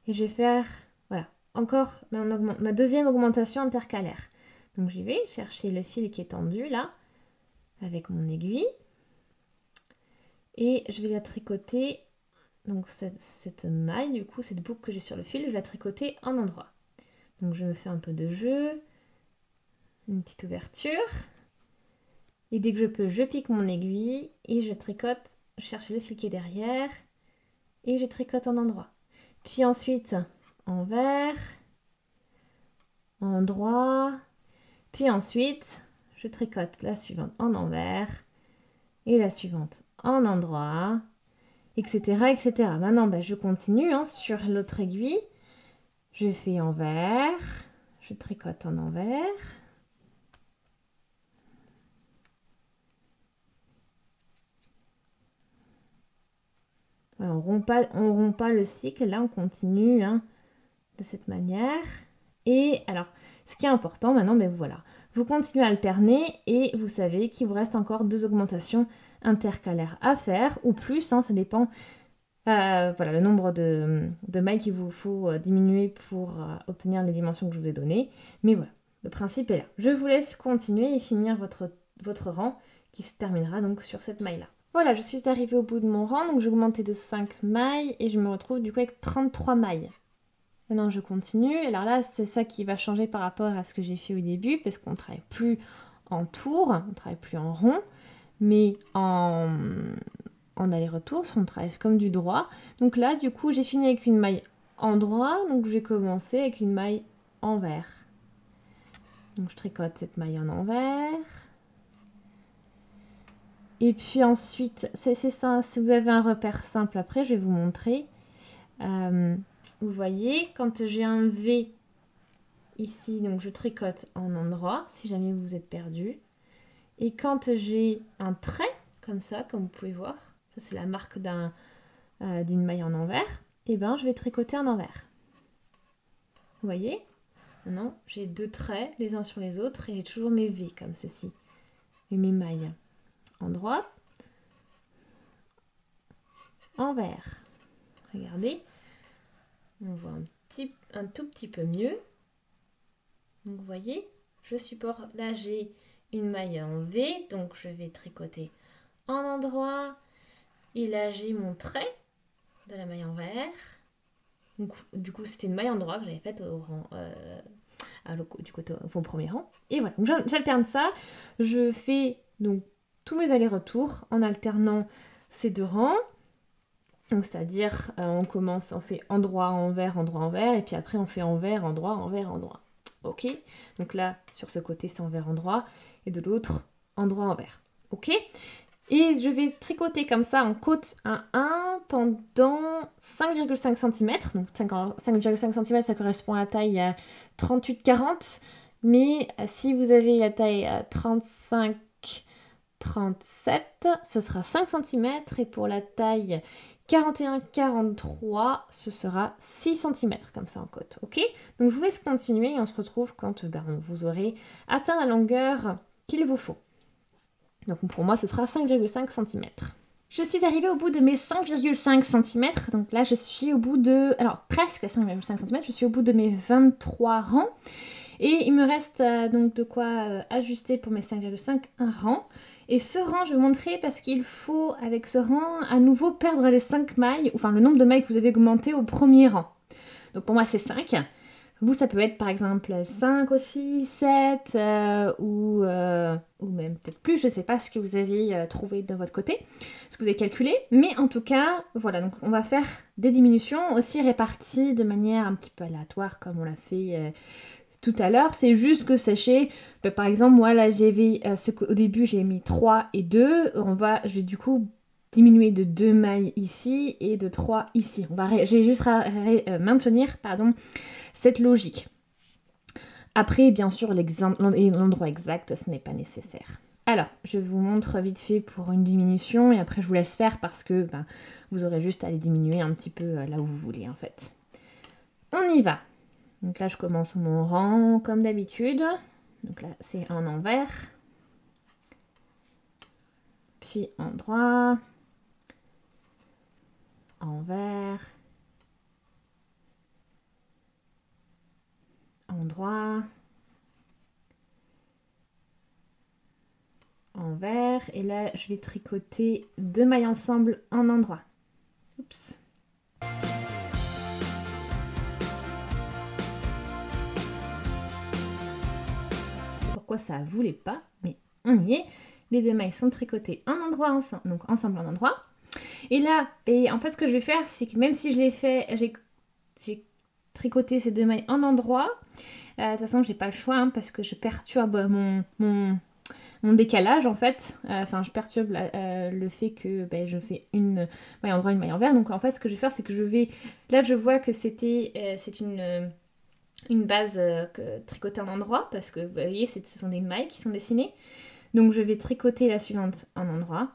Et je vais faire, voilà, encore ma deuxième augmentation intercalaire. Donc, j'y vais chercher le fil qui est tendu là, avec mon aiguille. Et je vais la tricoter. Donc, cette maille, du coup, cette boucle que j'ai sur le fil, je vais la tricoter en endroit. Donc, je me fais un peu de jeu. Une petite ouverture. Et dès que je peux, je pique mon aiguille et je tricote, je cherche le fil qui est derrière et je tricote en endroit. Puis ensuite, envers, endroit, puis ensuite, je tricote la suivante en envers et la suivante en endroit, etc. etc. Maintenant, je continue sur l'autre aiguille. Je fais envers, je tricote en envers. Voilà, on rompt pas le cycle, là on continue de cette manière. Et alors, ce qui est important maintenant, voilà, vous continuez à alterner et vous savez qu'il vous reste encore 2 augmentations intercalaires à faire, ou plus, ça dépend, voilà, le nombre de mailles qu'il vous faut diminuer pour obtenir les dimensions que je vous ai données. Mais voilà, le principe est là. Je vous laisse continuer et finir votre votre rang qui se terminera donc sur cette maille-là. Voilà, je suis arrivée au bout de mon rang, donc j'ai augmenté de 5 mailles et je me retrouve du coup avec 33 mailles. Maintenant je continue, alors là c'est ça qui va changer par rapport à ce que j'ai fait au début, parce qu'on ne travaille plus en tour, on ne travaille plus en rond, mais en aller-retour, on travaille comme du droit. Donc là du coup j'ai fini avec une maille en droit, donc je vais commencer avec une maille envers. Donc je tricote cette maille en envers. Et puis ensuite, c'est ça, si vous avez un repère simple après, je vais vous montrer. Vous voyez, quand j'ai un V ici, donc je tricote en endroit, si jamais vous êtes perdu. Et quand j'ai un trait, comme ça, comme vous pouvez voir, ça c'est la marque d'une maille en envers, et ben je vais tricoter en envers. Vous voyez? Maintenant, j'ai 2 traits les uns sur les autres et j'ai toujours mes V comme ceci. Et mes mailles en droite, envers. Regardez, on voit un tout petit peu mieux. Donc vous voyez, je supporte, là j'ai une maille en V, donc je vais tricoter en endroit. Et là j'ai mon trait de la maille envers. Donc, du coup c'était une maille en endroit que j'avais faite au rang, du côté au premier rang. Et voilà, j'alterne ça. Je fais donc tous mes allers-retours en alternant ces 2 rangs. Donc c'est-à-dire on commence, on fait endroit, envers, et puis après on fait envers, endroit, envers, endroit. Ok? Donc là, sur ce côté, c'est envers, endroit, et de l'autre, endroit, envers. Ok? Et je vais tricoter comme ça en côte à 1 pendant 5,5 cm. Donc 5,5 cm, ça correspond à la taille 38-40. Mais si vous avez la taille 35-37, ce sera 5 cm. Et pour la taille 41-43, ce sera 6 cm comme ça en côte. Ok? Donc je vous laisse continuer et on se retrouve quand vous aurez atteint la longueur qu'il vous faut. Donc pour moi, ce sera 5,5 cm. Je suis arrivée au bout de mes 5,5 cm. Donc là, je suis au bout de... Alors, presque 5,5 cm. Je suis au bout de mes 23 rangs. Et il me reste donc de quoi ajuster pour mes 5,5 un rang. Et ce rang, je vais vous montrer parce qu'il faut, avec ce rang, à nouveau perdre les 5 mailles, enfin le nombre de mailles que vous avez augmenté au premier rang. Donc pour moi, c'est 5. Vous, ça peut être par exemple 5 aussi, 7 ou même peut-être plus, je ne sais pas ce que vous avez trouvé de votre côté, ce que vous avez calculé. Mais en tout cas, voilà, donc on va faire des diminutions aussi réparties de manière un petit peu aléatoire comme on l'a fait tout à l'heure. C'est juste que sachez, par exemple, moi là, au début j'ai mis 3 et 2, je vais du coup diminuer de 2 mailles ici et de 3 ici. J'ai juste maintenir, cette logique. Après, bien sûr, l'endroit exact, ce n'est pas nécessaire. Alors, je vous montre vite fait pour une diminution et après je vous laisse faire parce que vous aurez juste à les diminuer un petit peu là où vous voulez en fait. On y va. Donc là, je commence mon rang comme d'habitude. Donc là, c'est en envers. Puis en droit. Envers. Endroit, envers, et là je vais tricoter 2 mailles ensemble en endroit. Oups. Pourquoi ça voulait pas, mais on y est. Les 2 mailles sont tricotées en endroit ensemble, donc ensemble en endroit. Et là, en fait ce que je vais faire, c'est que même si je l'ai fait, j'ai tricoté ces 2 mailles en endroit. De toute façon, j'ai pas le choix parce que je perturbe mon décalage en fait. Enfin, je perturbe le fait que je fais une maille en droit, une maille envers. Donc en fait, ce que je vais faire, c'est que là, je vois que c'est une base tricotée en endroit parce que vous voyez, ce sont des mailles qui sont dessinées. Donc je vais tricoter la suivante en endroit.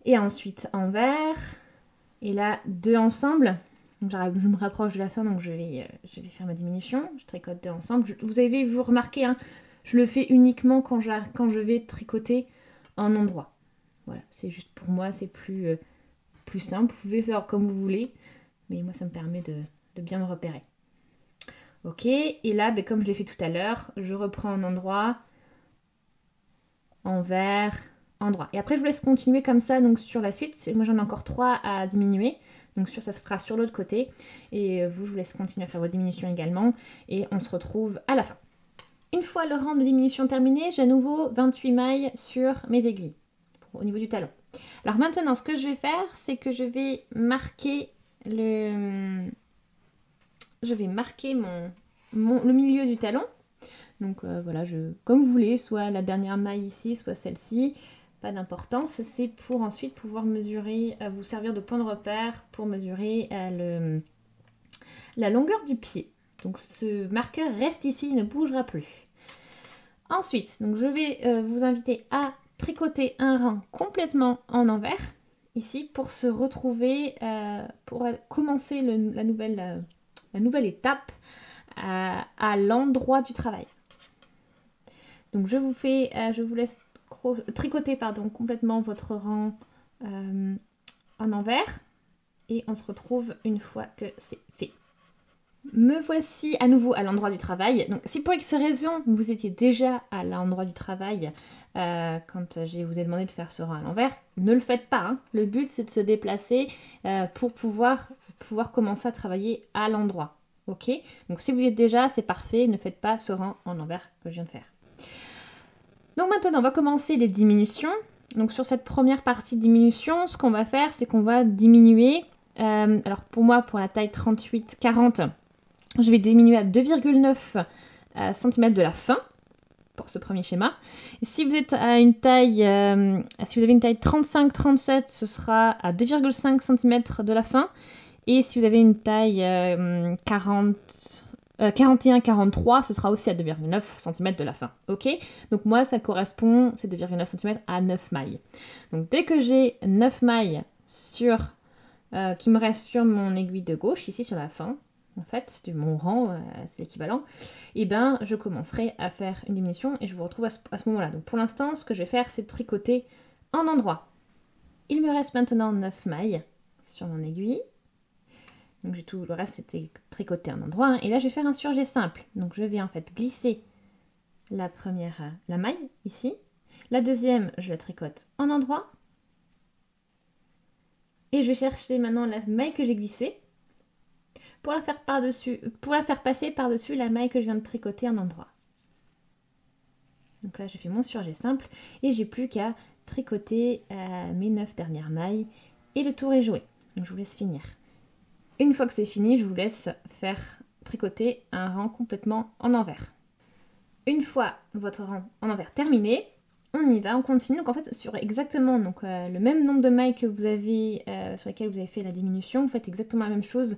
Et ensuite envers. Et là, 2 ensemble. Donc je me rapproche de la fin, donc je vais faire ma diminution. Je tricote 2 ensemble. Vous remarquez, hein, je le fais uniquement quand je vais tricoter en endroit. Voilà, c'est juste pour moi, c'est plus simple. Vous pouvez faire comme vous voulez, mais moi ça me permet de bien me repérer. Ok, et là, comme je l'ai fait tout à l'heure, je reprends en endroit, envers, endroit. Et après, je vous laisse continuer comme ça donc sur la suite. Moi, j'en ai encore 3 à diminuer. Donc ça se fera sur l'autre côté. Et vous, je vous laisse continuer à faire vos diminutions également. Et on se retrouve à la fin. Une fois le rang de diminution terminé, j'ai à nouveau 28 mailles sur mes aiguilles au niveau du talon. Alors maintenant, ce que je vais faire, c'est que je vais marquer le milieu du talon. Donc voilà, comme vous voulez, soit la dernière maille ici, soit celle-ci. Pas d'importance, c'est pour ensuite pouvoir mesurer, vous servir de point de repère pour mesurer la longueur du pied. Donc ce marqueur reste ici, il ne bougera plus. Ensuite, donc je vais vous inviter à tricoter un rang complètement en envers, ici, pour se retrouver, pour commencer la nouvelle étape à l'endroit du travail. Donc je vous laisse tricoter complètement votre rang en envers et on se retrouve une fois que c'est fait. Me voici à nouveau à l'endroit du travail. Donc si pour X raison vous étiez déjà à l'endroit du travail quand je vous ai demandé de faire ce rang à l'envers, ne le faites pas. Hein. Le but c'est de se déplacer pour pouvoir commencer à travailler à l'endroit. Ok? Donc si vous y êtes déjà, c'est parfait, ne faites pas ce rang en envers que je viens de faire. Donc maintenant, on va commencer les diminutions. Donc sur cette première partie de diminution, ce qu'on va faire, c'est qu'on va diminuer. Alors pour moi, pour la taille 38-40, je vais diminuer à 2,9 cm de la fin pour ce premier schéma. Et si vous êtes à une taille, si vous avez une taille 35-37, ce sera à 2,5 cm de la fin. Et si vous avez une taille 41-43, ce sera aussi à 2,9 cm de la fin. Ok? Donc moi, ça correspond, c'est 2,9 cm à 9 mailles. Donc dès que j'ai 9 mailles qui me restent sur mon aiguille de gauche, ici sur la fin, en fait, de mon rang, c'est l'équivalent, et ben je commencerai à faire une diminution et je vous retrouve à ce moment-là. Donc pour l'instant, ce que je vais faire, c'est tricoter en endroit. Il me reste maintenant 9 mailles sur mon aiguille. Donc j'ai tout le reste, c'était tricoté en endroit. Hein. Et là, je vais faire un surjet simple. Donc je vais en fait glisser la maille ici. La deuxième, je la tricote en endroit. Et je vais chercher maintenant la maille que j'ai glissée pour la faire passer par-dessus la maille que je viens de tricoter en endroit. Donc là, j'ai fait mon surjet simple et j'ai plus qu'à tricoter mes 9 dernières mailles et le tour est joué. Donc je vous laisse finir. Une fois que c'est fini, je vous laisse faire tricoter un rang complètement en envers. Une fois votre rang en envers terminé, on y va, on continue. Donc en fait, sur exactement le même nombre de mailles que vous avez, sur lesquelles vous avez fait la diminution, vous faites exactement la même chose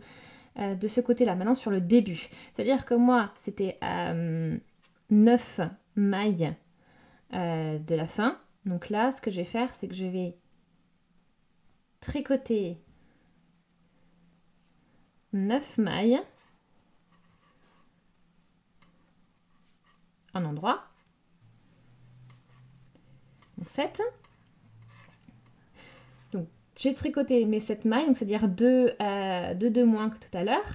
de ce côté-là, maintenant sur le début. C'est-à-dire que moi, c'était 9 mailles de la fin. Donc là, ce que je vais faire, c'est que je vais tricoter 9 mailles en endroit. Donc 7. Donc j'ai tricoté mes 7 mailles, donc c'est-à-dire 2 moins que tout à l'heure,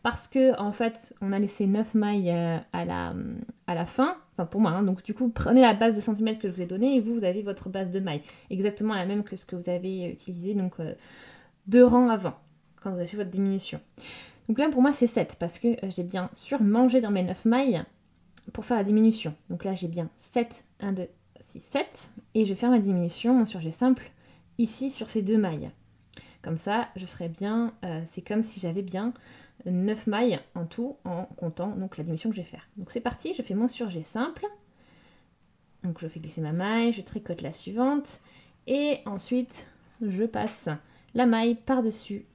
parce que en fait on a laissé 9 mailles à la fin, enfin pour moi, hein. Donc du coup prenez la base de centimètres que je vous ai donnée et vous avez votre base de mailles, exactement la même que ce que vous avez utilisé, donc 2 rangs avant, quand vous avez fait votre diminution. Donc là pour moi c'est 7, parce que j'ai bien sûr mangé dans mes 9 mailles pour faire la diminution. Donc là j'ai bien 7, 1, 2, 6, 7, et je vais faire ma diminution, mon surjet simple, ici sur ces 2 mailles. Comme ça, je serai bien, c'est comme si j'avais bien 9 mailles en tout, en comptant donc la diminution que je vais faire. Donc c'est parti, je fais mon surjet simple. Donc je fais glisser ma maille, je tricote la suivante, et ensuite je passe la maille par-dessus,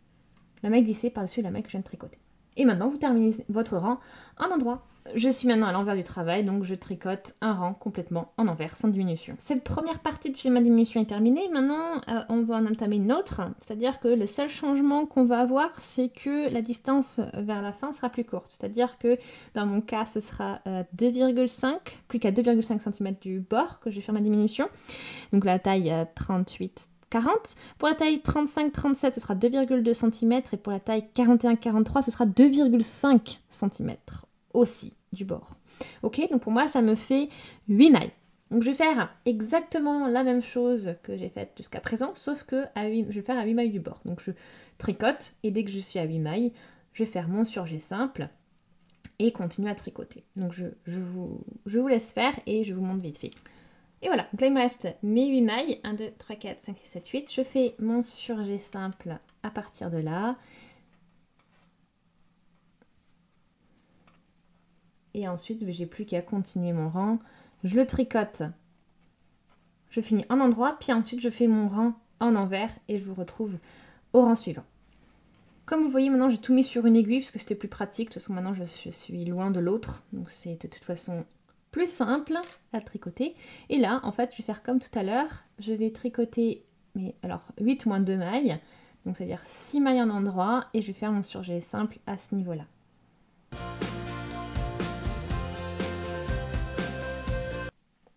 la maille glissée par-dessus la maille que je viens de tricoter. Et maintenant, vous terminez votre rang en endroit. Je suis maintenant à l'envers du travail, donc je tricote un rang complètement en envers, sans diminution. Cette première partie de schéma diminution est terminée. Maintenant, on va en entamer une autre. C'est-à-dire que le seul changement qu'on va avoir, c'est que la distance vers la fin sera plus courte. C'est-à-dire que dans mon cas, ce sera 2,5, plus qu'à 2,5 cm du bord que je vais faire ma diminution. Donc la taille 38 40. Pour la taille 35-37, ce sera 2,2 cm et pour la taille 41-43, ce sera 2,5 cm aussi du bord. Ok, donc pour moi, ça me fait 8 mailles. Donc je vais faire exactement la même chose que j'ai faite jusqu'à présent, sauf que je vais faire à 8 mailles du bord. Donc je tricote et dès que je suis à 8 mailles, je vais faire mon surjet simple et continuer à tricoter. Donc je vous laisse faire et je vous montre vite fait. Et voilà, donc là il me reste mes 8 mailles, 1, 2, 3, 4, 5, 6, 7, 8. Je fais mon surjet simple à partir de là. Et ensuite, j'ai plus qu'à continuer mon rang. Je le tricote. Je finis un endroit, puis ensuite je fais mon rang en envers et je vous retrouve au rang suivant. Comme vous voyez, maintenant j'ai tout mis sur une aiguille parce que c'était plus pratique. De toute façon, maintenant je suis loin de l'autre. Donc c'est de toute façon plus simple à tricoter. Et là, en fait, je vais faire comme tout à l'heure. Je vais tricoter, mais alors 8 moins 2 mailles. Donc c'est-à-dire 6 mailles en endroit et je vais faire mon surjet simple à ce niveau-là.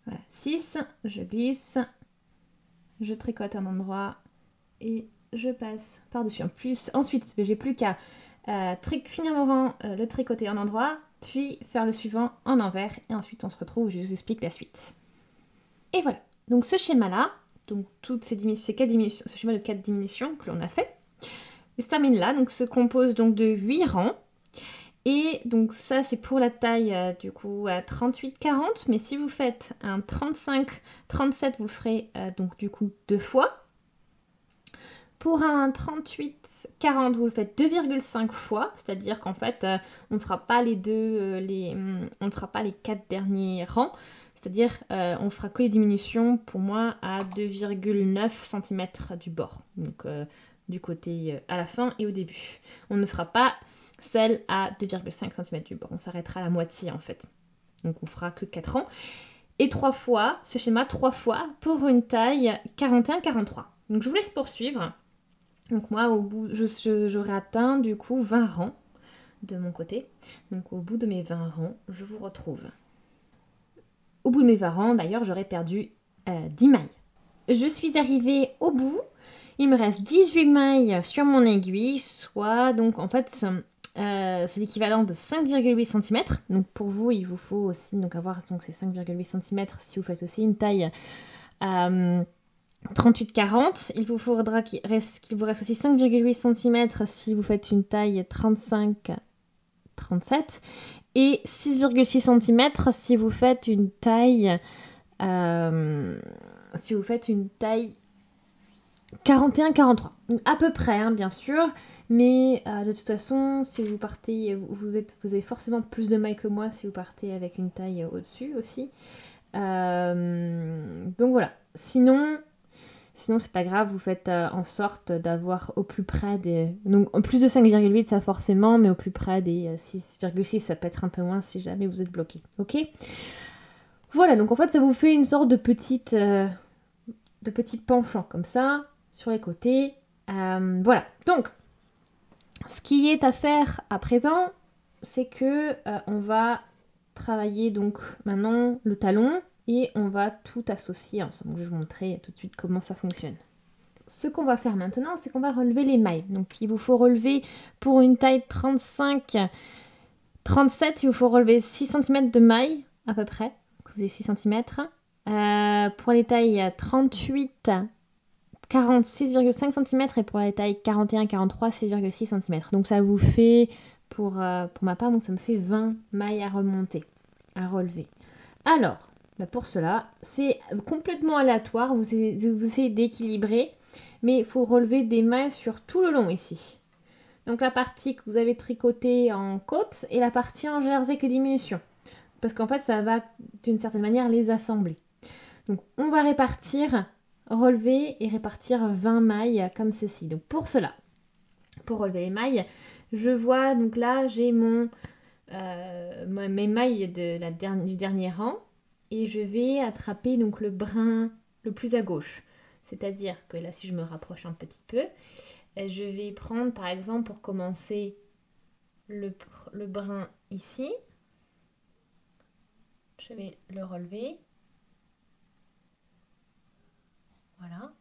Voilà, 6, je glisse, je tricote un endroit et je passe par-dessus. En plus, ensuite, j'ai plus qu'à finir mon rang, le tricoter en endroit, puis faire le suivant en envers, et ensuite on se retrouve, je vous explique la suite. Et voilà, donc ce schéma-là, donc toutes ces diminutions, ce schéma de 4 diminutions que l'on a fait, il se termine là, donc se compose donc de 8 rangs. Et donc ça c'est pour la taille du coup à 38-40, mais si vous faites un 35-37 vous le ferez donc du coup 2 fois. Pour un 38-40 vous le faites 2,5 fois, c'est-à-dire qu'en fait on ne fera pas on ne fera pas les 4 derniers rangs, c'est-à-dire on fera que les diminutions pour moi à 2,9 cm du bord, donc du côté à la fin et au début. On ne fera pas celle à 2,5 cm du bord. On s'arrêtera à la moitié en fait. Donc on fera que 4 rangs. Et 3 fois, ce schéma 3 fois pour une taille 41-43. Donc je vous laisse poursuivre. Donc moi au bout, j'aurai atteint du coup 20 rangs de mon côté. Donc au bout de mes 20 rangs, je vous retrouve. Au bout de mes 20 rangs, d'ailleurs, j'aurai perdu 10 mailles. Je suis arrivée au bout. Il me reste 18 mailles sur mon aiguille, soit donc en fait c'est l'équivalent de 5,8 cm. Donc pour vous, il vous faut aussi donc avoir donc ces 5,8 cm si vous faites aussi une taille 38-40. Il vous faudra qu'il vous reste aussi 5,8 cm si vous faites une taille 35-37. Et 6,6 cm si vous faites une taille 41-43. À peu près, hein, bien sûr. Mais de toute façon, si vous partez, vous avez forcément plus de mailles que moi si vous partez avec une taille au-dessus aussi. Donc voilà. Sinon c'est pas grave, vous faites en sorte d'avoir au plus près des... Donc en plus de 5,8 ça forcément, mais au plus près des 6,6 ça peut être un peu moins si jamais vous êtes bloqué. Ok ? Voilà, donc en fait ça vous fait une sorte de petit penchant comme ça sur les côtés. Voilà, donc ce qui est à faire à présent, c'est que on va travailler donc maintenant le talon et on va tout associer ensemble. Je vais vous montrer tout de suite comment ça fonctionne. Ce qu'on va faire maintenant, c'est qu'on va relever les mailles. Donc il vous faut relever pour une taille 35-37, il vous faut relever 6 cm de mailles à peu près. Vous avez 6 cm. Pour les tailles 38, 46,5 cm et pour les tailles 41-43, 6,6 cm. Donc ça vous fait, pour ma part, donc ça me fait 20 mailles à remonter, à relever. Alors, pour cela, c'est complètement aléatoire, vous essayez d'équilibrer, mais il faut relever des mailles sur tout le long ici. Donc la partie que vous avez tricotée en côte et la partie en jersey que diminution. Parce qu'en fait, ça va d'une certaine manière les assembler. Donc on va répartir, relever et répartir 20 mailles comme ceci. Donc pour cela, pour relever les mailles, je vois, donc là j'ai mes mailles du dernier rang et je vais attraper donc le brin le plus à gauche. C'est-à-dire que là, si je me rapproche un petit peu, je vais prendre par exemple pour commencer le brin ici. Je vais le relever. Voilà.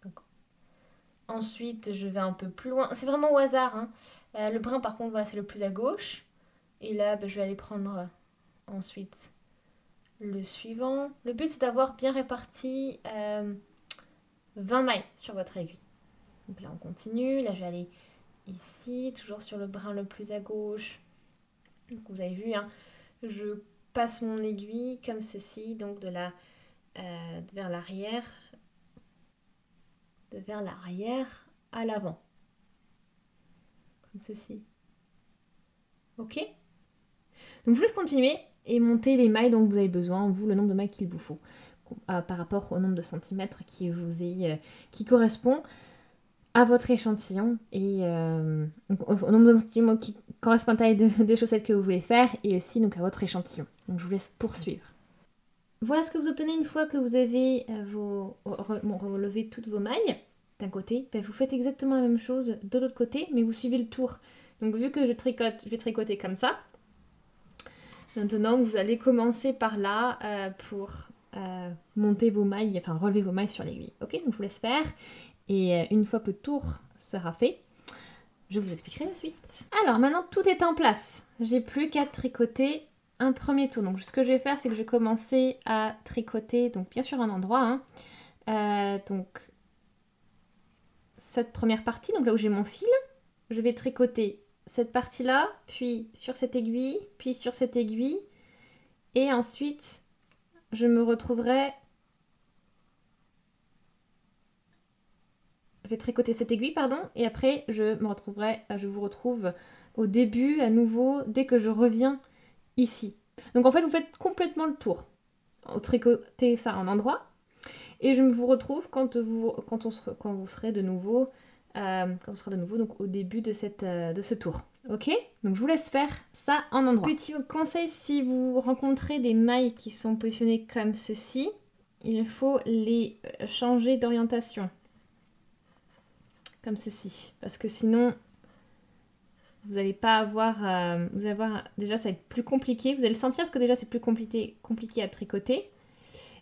Donc, ensuite, je vais un peu plus loin. C'est vraiment au hasard. Hein. Le brin, par contre, voilà, c'est le plus à gauche. Et là, je vais aller prendre ensuite le suivant. Le but c'est d'avoir bien réparti 20 mailles sur votre aiguille. Donc là on continue, là je vais aller ici, toujours sur le brin le plus à gauche. Donc vous avez vu, hein, je passe mon aiguille comme ceci, donc vers l'arrière à l'avant. Comme ceci. Ok? Donc je vous laisse continuer et monter les mailles dont vous avez besoin, vous, le nombre de mailles qu'il vous faut, par rapport au nombre de centimètres qui correspond à votre échantillon et au nombre de centimètres qui correspond à la taille des chaussettes que vous voulez faire et aussi donc à votre échantillon. Donc je vous laisse poursuivre. Voilà ce que vous obtenez une fois que vous avez relevé toutes vos mailles d'un côté. Ben vous faites exactement la même chose de l'autre côté, mais vous suivez le tour. Donc vu que je vais tricoter comme ça. Maintenant, vous allez commencer par là pour monter vos mailles, enfin relever vos mailles sur l'aiguille. Ok, donc je vous laisse faire. Et une fois que le tour sera fait, je vous expliquerai la suite. Alors maintenant, tout est en place. J'ai plus qu'à tricoter un premier tour. Donc ce que je vais faire, c'est que je vais commencer à tricoter, donc bien sûr un endroit. Donc cette première partie, donc là où j'ai mon fil, je vais tricoter cette partie-là, puis sur cette aiguille, puis sur cette aiguille. Et ensuite, je me retrouverai... Je vais tricoter cette aiguille, pardon. Et après, je vous retrouve au début, à nouveau, dès que je reviens ici. Donc en fait, vous faites complètement le tour. Vous tricotez ça en endroit. Et je vous retrouve quand vous serez de nouveau... quand on sera de nouveau donc, au début de ce tour. Ok? Donc je vous laisse faire ça en endroit. Petit conseil, si vous rencontrez des mailles qui sont positionnées comme ceci, il faut les changer d'orientation. Comme ceci. Parce que sinon, vous n'allez pas avoir... déjà, ça va être plus compliqué. Vous allez le sentir parce que déjà, c'est plus compliqué à tricoter.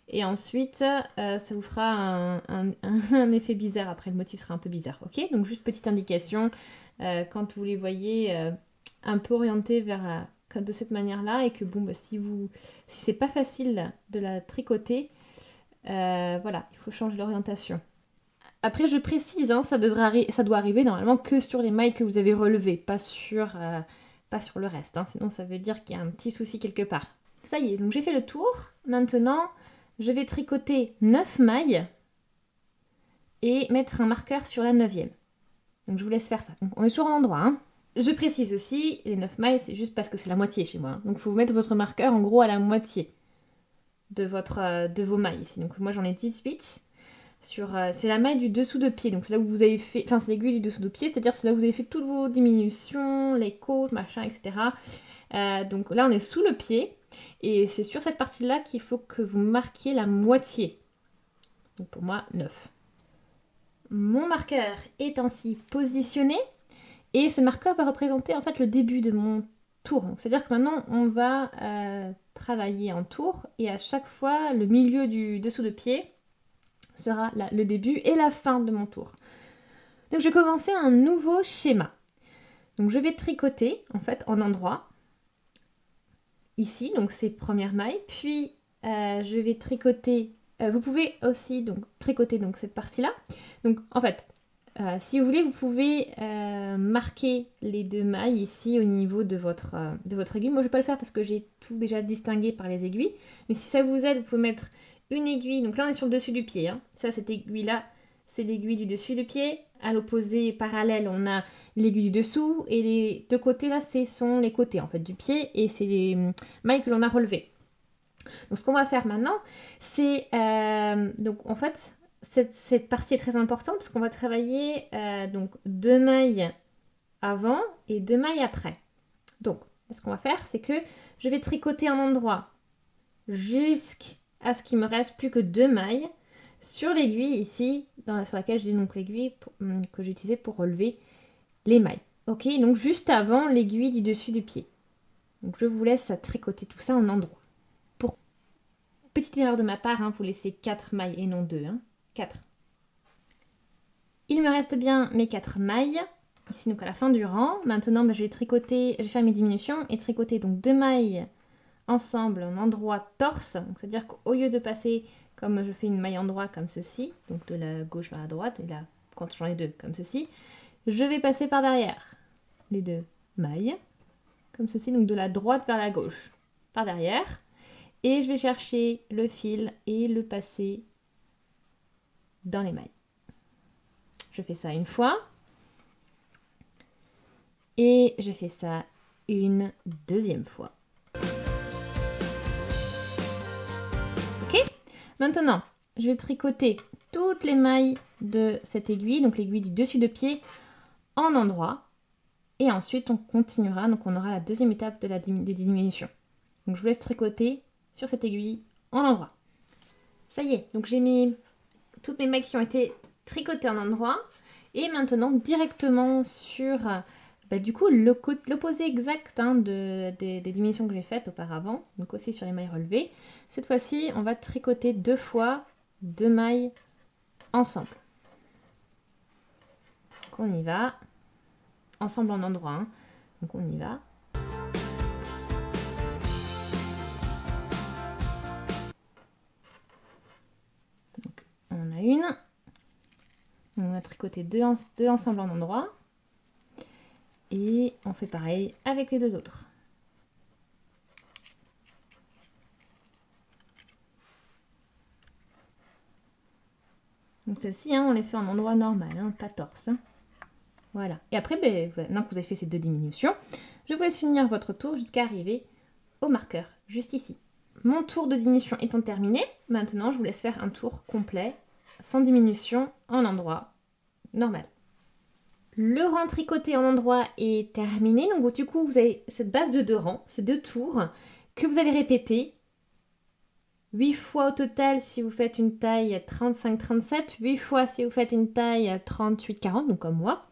Et ensuite, ça vous fera un effet bizarre. Après, le motif sera un peu bizarre. Ok? Donc, juste petite indication. Quand vous les voyez un peu orientés vers de cette manière-là et que, bon, bah, si c'est pas facile de la tricoter, voilà, il faut changer l'orientation. Après, je précise, hein, ça doit arriver normalement que sur les mailles que vous avez relevées, pas sur le reste. Hein, sinon, ça veut dire qu'il y a un petit souci quelque part. Ça y est, donc j'ai fait le tour. Maintenant, je vais tricoter 9 mailles et mettre un marqueur sur la 9e. Donc je vous laisse faire ça. Donc on est toujours en endroit. Hein. Je précise aussi, les 9 mailles, c'est juste parce que c'est la moitié chez moi. Hein. Donc il faut mettre votre marqueur en gros à la moitié de vos mailles ici. Donc moi j'en ai 18. C'est la maille du dessous de pied. Donc c'est là où vous avez fait... Enfin c'est l'aiguille du dessous de pied, c'est-à-dire c'est là où vous avez fait toutes vos diminutions, les côtes, machin, etc. Donc là on est sous le pied. Et c'est sur cette partie-là qu'il faut que vous marquiez la moitié. Donc pour moi, 9. Mon marqueur est ainsi positionné. Et ce marqueur va représenter en fait le début de mon tour. C'est-à-dire que maintenant, on va travailler en tour. Et à chaque fois, le milieu du dessous de pied sera le début et la fin de mon tour. Donc je vais commencer un nouveau schéma. Donc je vais tricoter en fait en endroit. Ici, donc ces premières mailles. Puis je vais tricoter... vous pouvez aussi donc tricoter donc, cette partie-là. Donc en fait, si vous voulez, vous pouvez marquer les 2 mailles ici au niveau de votre aiguille. Moi, je ne vais pas le faire parce que j'ai tout déjà distingué par les aiguilles. Mais si ça vous aide, vous pouvez mettre une aiguille. Donc là, on est sur le dessus du pied. Hein. Ça, cette aiguille-là, c'est l'aiguille du dessus du pied. À l'opposé parallèle, on a l'aiguille du dessous. Et les 2 côtés, là, ce sont les côtés en fait du pied. Et c'est les mailles que l'on a relevées. Donc ce qu'on va faire maintenant, c'est... donc en fait... Cette partie est très importante parce qu'on va travailler donc 2 mailles avant et 2 mailles après. Donc, ce qu'on va faire, c'est que je vais tricoter un endroit jusqu'à ce qu'il me reste plus que 2 mailles sur l'aiguille ici, sur laquelle j'ai donc l'aiguille que j'ai utilisée pour relever les mailles. Ok, donc juste avant l'aiguille du dessus du pied. Donc je vous laisse tricoter tout ça en endroit. Petite erreur de ma part, hein, vous laissez 4 mailles et non 2. Hein. 4. Il me reste bien mes 4 mailles, ici donc à la fin du rang. Maintenant, je vais faire mes diminutions et tricoter donc 2 mailles ensemble en endroit torse, c'est-à-dire qu'au lieu de passer comme je fais une maille endroit comme ceci, donc de la gauche vers la droite, et là, quand j'en ai deux comme ceci, je vais passer par derrière les deux mailles, comme ceci, donc de la droite vers la gauche, par derrière, et je vais chercher le fil et le passer dans les mailles. Je fais ça une fois, et je fais ça une deuxième fois. Ok? Maintenant, je vais tricoter toutes les mailles de cette aiguille, donc l'aiguille du dessus de pied, en endroit. Et ensuite, on continuera, donc on aura la deuxième étape de des diminutions. Donc je vous laisse tricoter sur cette aiguille en endroit. Ça y est, donc j'ai mis toutes mes mailles qui ont été tricotées en endroit. Et maintenant, directement sur du coup l'opposé exact des diminutions que j'ai faites auparavant, donc aussi sur les mailles relevées. Cette fois-ci, on va tricoter deux fois deux mailles ensemble. Donc on y va. Ensemble en endroit, hein. Donc on y va. Donc on a une. On a tricoté deux ensemble en endroit. Et on fait pareil avec les deux autres. Donc celle-ci, hein, on les fait en endroit normal, hein, pas torse. Hein. Voilà. Et après, maintenant que vous avez fait ces deux diminutions, je vous laisse finir votre tour jusqu'à arriver au marqueur, juste ici. Mon tour de diminution étant terminé, maintenant je vous laisse faire un tour complet, sans diminution, en endroit normal. Le rang tricoté en endroit est terminé, donc du coup vous avez cette base de deux rangs, ces deux tours, que vous allez répéter 8 fois au total si vous faites une taille 35-37, 8 fois si vous faites une taille 38-40, donc comme moi.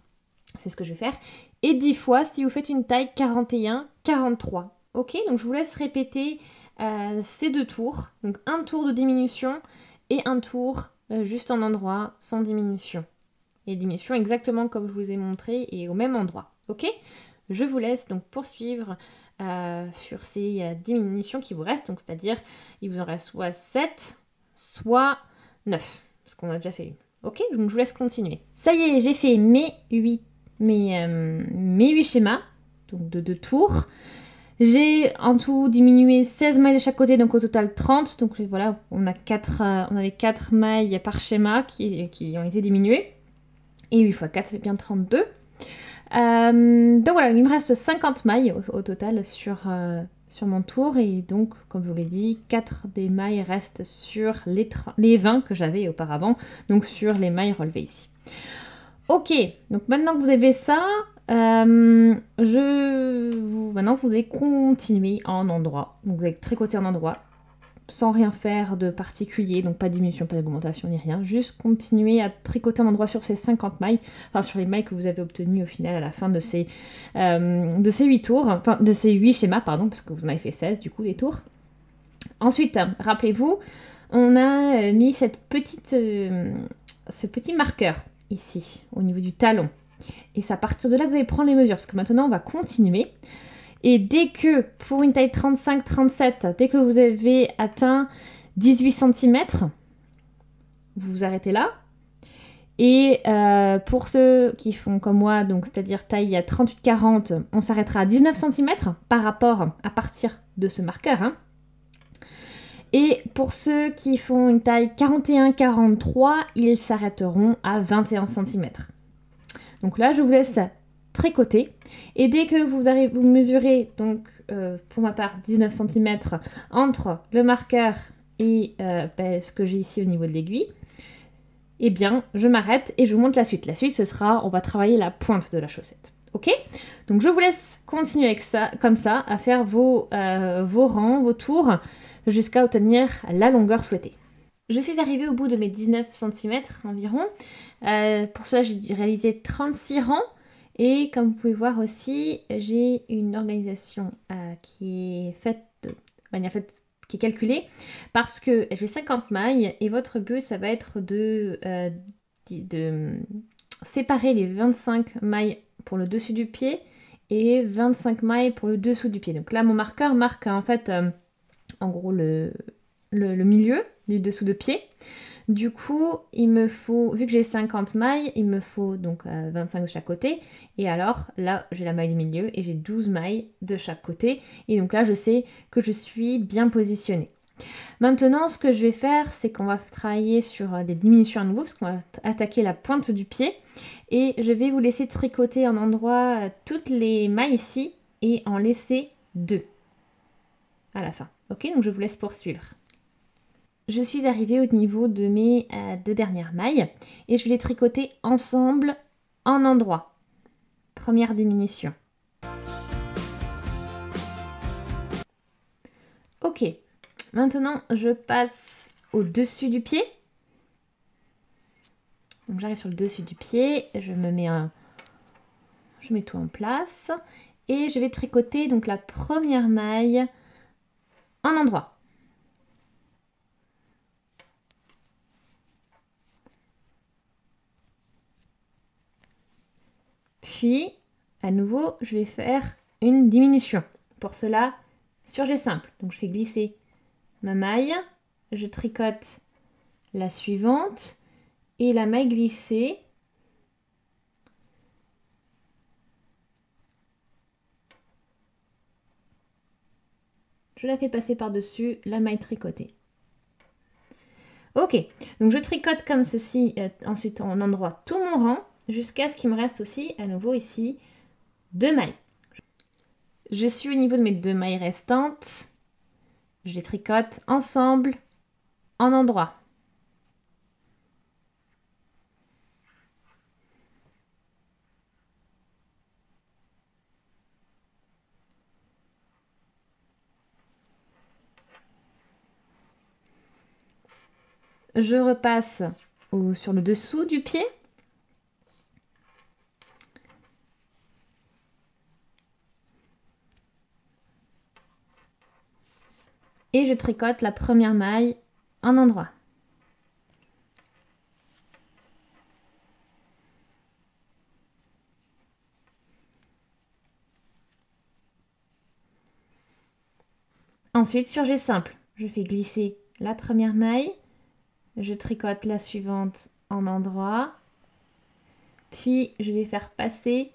C'est ce que je vais faire. Et 10 fois si vous faites une taille 41-43. Ok, donc je vous laisse répéter ces deux tours. Donc un tour de diminution et un tour juste en endroit sans diminution. Et diminution exactement comme je vous ai montré et au même endroit. Ok, je vous laisse donc poursuivre sur ces diminutions qui vous restent. Donc c'est-à-dire il vous en reste soit 7, soit 9. Parce qu'on a déjà fait une. Ok, donc je vous laisse continuer. Ça y est, j'ai fait mes 8 schémas, donc de 2 tours. J'ai en tout diminué 16 mailles de chaque côté, donc au total 30. Donc voilà, on avait 4 mailles par schéma qui ont été diminuées. Et 8 x 4, ça fait bien 32. Donc voilà, il me reste 50 mailles au total sur mon tour. Et donc, comme je vous l'ai dit, 4 des mailles restent sur les 20 que j'avais auparavant, donc sur les mailles relevées ici. Ok, donc maintenant que vous avez ça, maintenant vous allez continuer en endroit. Donc vous allez tricoter en endroit, sans rien faire de particulier, donc pas de diminution, pas d'augmentation ni rien. Juste continuer à tricoter en endroit sur ces 50 mailles, enfin sur les mailles que vous avez obtenues au final à la fin de ces 8 tours, enfin de ces 8 schémas, pardon, parce que vous en avez fait 16 du coup les tours. Ensuite, rappelez-vous, on a mis ce petit marqueur ici, au niveau du talon. Et c'est à partir de là que vous allez prendre les mesures, parce que maintenant on va continuer. Et dès que, pour une taille 35-37, dès que vous avez atteint 18 cm, vous vous arrêtez là. Et pour ceux qui font comme moi, donc c'est-à-dire taille 38-40, on s'arrêtera à 19 cm par rapport à partir de ce marqueur. Hein. Et pour ceux qui font une taille 41-43, ils s'arrêteront à 21 cm. Donc là, je vous laisse tricoter. Et dès que vous mesurez, donc pour ma part, 19 cm entre le marqueur et ce que j'ai ici au niveau de l'aiguille, eh bien, je m'arrête et je vous montre la suite. La suite, ce sera, on va travailler la pointe de la chaussette. Ok? Donc je vous laisse continuer avec ça, comme ça, à faire vos rangs, vos tours, jusqu'à obtenir la longueur souhaitée. Je suis arrivée au bout de mes 19 cm environ. Pour cela, j'ai réalisé 36 rangs. Et comme vous pouvez voir aussi, j'ai une organisation qui est faite de manière qui est calculée parce que j'ai 50 mailles et votre but, ça va être de séparer les 25 mailles pour le dessus du pied et 25 mailles pour le dessous du pied. Donc là, mon marqueur marque en fait en gros le milieu du dessous de pied. Du coup, il me faut, vu que j'ai 50 mailles, il me faut donc 25 de chaque côté. Et alors, là, j'ai la maille du milieu et j'ai 12 mailles de chaque côté. Et donc là, je sais que je suis bien positionnée. Maintenant, ce que je vais faire, c'est qu'on va travailler sur des diminutions à nouveau, parce qu'on va attaquer la pointe du pied. Et je vais vous laisser tricoter en endroit toutes les mailles ici et en laisser 2 à la fin. Ok, donc je vous laisse poursuivre. Je suis arrivée au niveau de mes 2 dernières mailles et je les tricoter ensemble en endroit. Première diminution. Ok, maintenant je passe au-dessus du pied. Donc j'arrive sur le dessus du pied, je mets tout en place et je vais tricoter donc la première maille en endroit. Puis, à nouveau, je vais faire une diminution. Pour cela, surjet simple. Donc, je fais glisser ma maille, je tricote la suivante et la maille glissée. Je la fais passer par-dessus la maille tricotée. Ok, donc je tricote comme ceci, ensuite en endroit tout mon rang, jusqu'à ce qu'il me reste aussi, à nouveau ici, 2 mailles. Je suis au niveau de mes 2 mailles restantes. Je les tricote ensemble en endroit. Je repasse sur le dessous du pied. Et je tricote la première maille en endroit. Ensuite, surjet simple, je fais glisser la première maille, je tricote la suivante en endroit, puis je vais faire passer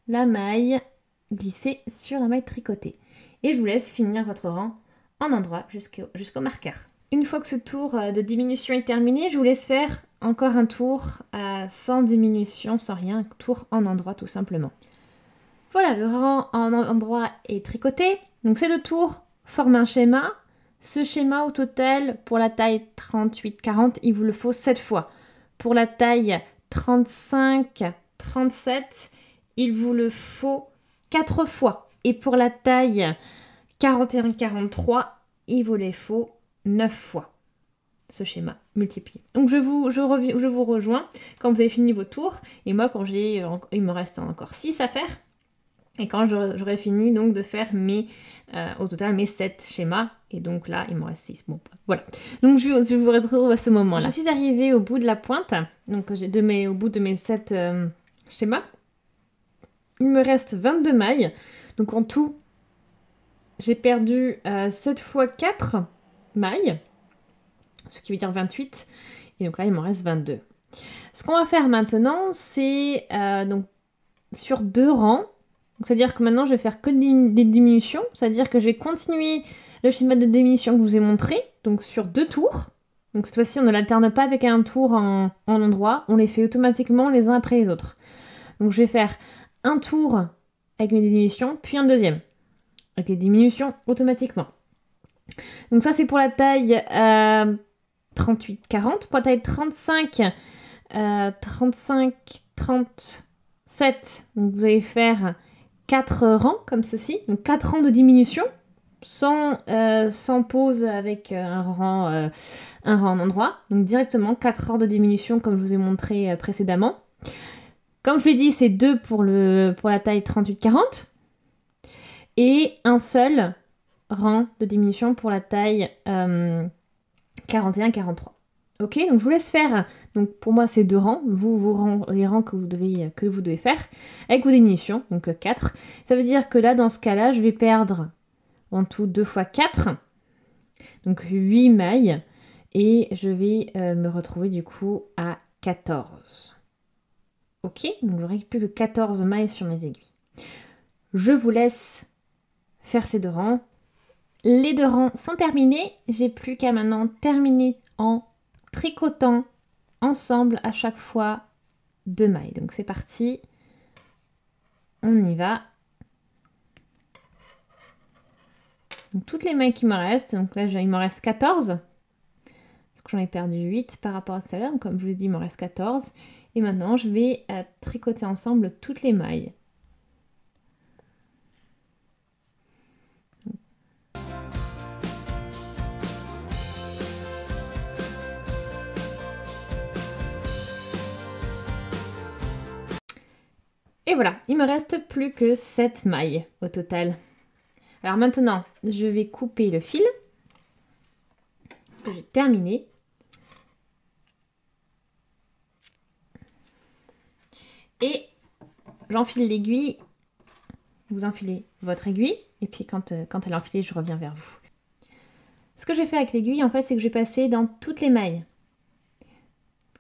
la maille glissée sur la maille tricotée. Et je vous laisse finir votre rang en endroit jusqu'au marqueur. Une fois que ce tour de diminution est terminé, je vous laisse faire encore un tour sans diminution, sans rien, un tour en endroit tout simplement. Voilà, le rang en endroit est tricoté. Donc ces 2 tours forment un schéma. Ce schéma au total, pour la taille 38-40, il vous le faut 7 fois. Pour la taille 35-37, il vous le faut 4 fois. Et pour la taille 41-43, il vous les faut 9 fois. Ce schéma multiplié. Donc je vous rejoins quand vous avez fini vos tours. Et moi, quand il me reste encore 6 à faire. Et quand j'aurai fini donc de faire au total mes 7 schémas. Et donc là, il m'en reste 6. Bon, voilà. Donc je vous retrouve à ce moment-là. Je suis arrivée au bout de la pointe. Donc au bout de mes 7 schémas. Il me reste 22 mailles. Donc en tout, j'ai perdu 7 fois 4 mailles. Ce qui veut dire 28. Et donc là, il m'en reste 22. Ce qu'on va faire maintenant, c'est donc sur 2 rangs. C'est-à-dire que maintenant, je vais faire que des diminutions. C'est-à-dire que je vais continuer le schéma de diminution que je vous ai montré, donc sur 2 tours. Donc cette fois-ci, on ne l'alterne pas avec un tour en endroit. On les fait automatiquement les uns après les autres. Donc je vais faire un tour avec mes diminutions, puis un deuxième. Avec les diminutions automatiquement. Donc ça, c'est pour la taille 38-40. Pour la taille 35-37, donc vous allez faire 4 rangs comme ceci, donc 4 rangs de diminution, sans pause avec un rang en endroit, donc directement 4 rangs de diminution comme je vous ai montré précédemment. Comme je vous l'ai dit, c'est 2 pour la taille 38-40 et un seul rang de diminution pour la taille 41-43. Ok, donc je vous laisse faire, donc pour moi c'est 2 rangs, les rangs que vous devez faire, avec vos diminutions, donc 4. Ça veut dire que là, dans ce cas-là, je vais perdre en tout 2 x 4, donc 8 mailles, et je vais me retrouver du coup à 14. Ok, donc j'aurai plus que 14 mailles sur mes aiguilles. Je vous laisse faire ces 2 rangs. Les 2 rangs sont terminés, j'ai plus qu'à maintenant terminer en tricotant ensemble à chaque fois 2 mailles. Donc c'est parti, on y va. Donc, toutes les mailles qui me restent, donc là il me reste 14, parce que j'en ai perdu 8 par rapport à tout à l'heure, donc comme je vous l'ai dit il me reste 14. Et maintenant je vais tricoter ensemble toutes les mailles. Et voilà, il me reste plus que 7 mailles au total. Alors maintenant, je vais couper le fil, parce que j'ai terminé. Et j'enfile l'aiguille, vous enfilez votre aiguille, et puis quand elle est enfilée, je reviens vers vous. Ce que j'ai fait avec l'aiguille, en fait, c'est que j'ai passé dans toutes les mailles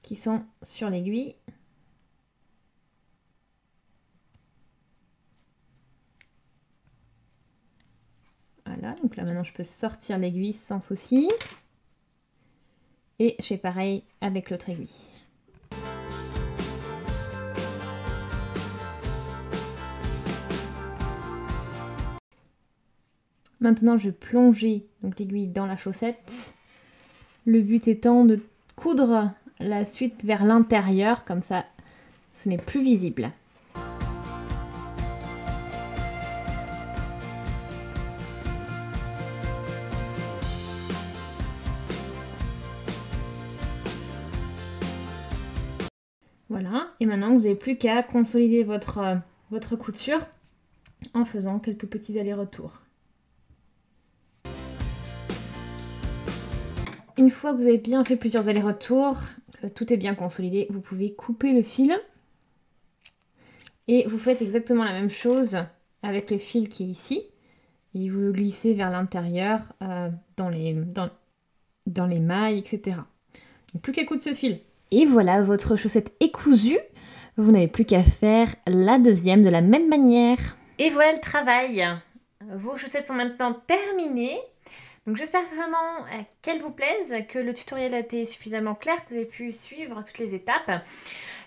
qui sont sur l'aiguille. Voilà, donc là maintenant je peux sortir l'aiguille sans souci. Et je fais pareil avec l'autre aiguille. Maintenant je vais plonger l'aiguille dans la chaussette. Le but étant de coudre la suite vers l'intérieur, comme ça ce n'est plus visible. Voilà, et maintenant vous n'avez plus qu'à consolider votre couture en faisant quelques petits allers-retours. Une fois que vous avez bien fait plusieurs allers-retours, tout est bien consolidé, vous pouvez couper le fil. Et vous faites exactement la même chose avec le fil qui est ici. Et vous le glissez vers l'intérieur, dans les mailles, etc. Donc plus qu'à coudre ce fil. Et voilà, votre chaussette est cousue. Vous n'avez plus qu'à faire la deuxième de la même manière. Et voilà le travail. Vos chaussettes sont maintenant terminées. Donc j'espère vraiment qu'elles vous plaisent, que le tutoriel a été suffisamment clair, que vous avez pu suivre toutes les étapes.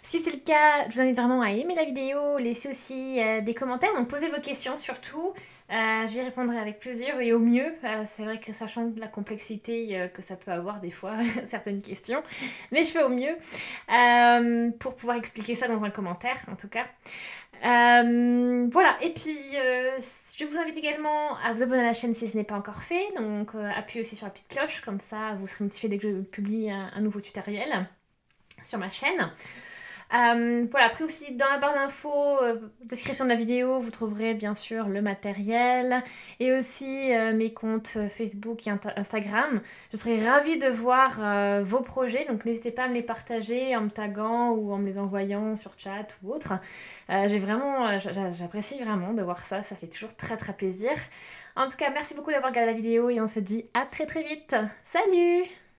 Si c'est le cas, je vous invite vraiment à aimer la vidéo, laisser aussi des commentaires, donc posez vos questions surtout. J'y répondrai avec plaisir et au mieux. C'est vrai que sachant la complexité que ça peut avoir des fois, certaines questions, mais je fais au mieux pour pouvoir expliquer ça dans un commentaire en tout cas. Voilà, et puis je vous invite également à vous abonner à la chaîne si ce n'est pas encore fait, donc appuyez aussi sur la petite cloche, comme ça vous serez notifié dès que je publie un nouveau tutoriel sur ma chaîne. Voilà, après aussi dans la barre d'infos, description de la vidéo, vous trouverez bien sûr le matériel et aussi mes comptes Facebook et Instagram. Je serais ravie de voir vos projets, donc n'hésitez pas à me les partager en me taguant ou en me les envoyant sur chat ou autre. J'apprécie vraiment de voir ça, ça fait toujours très très plaisir. En tout cas, merci beaucoup d'avoir regardé la vidéo et on se dit à très très vite. Salut!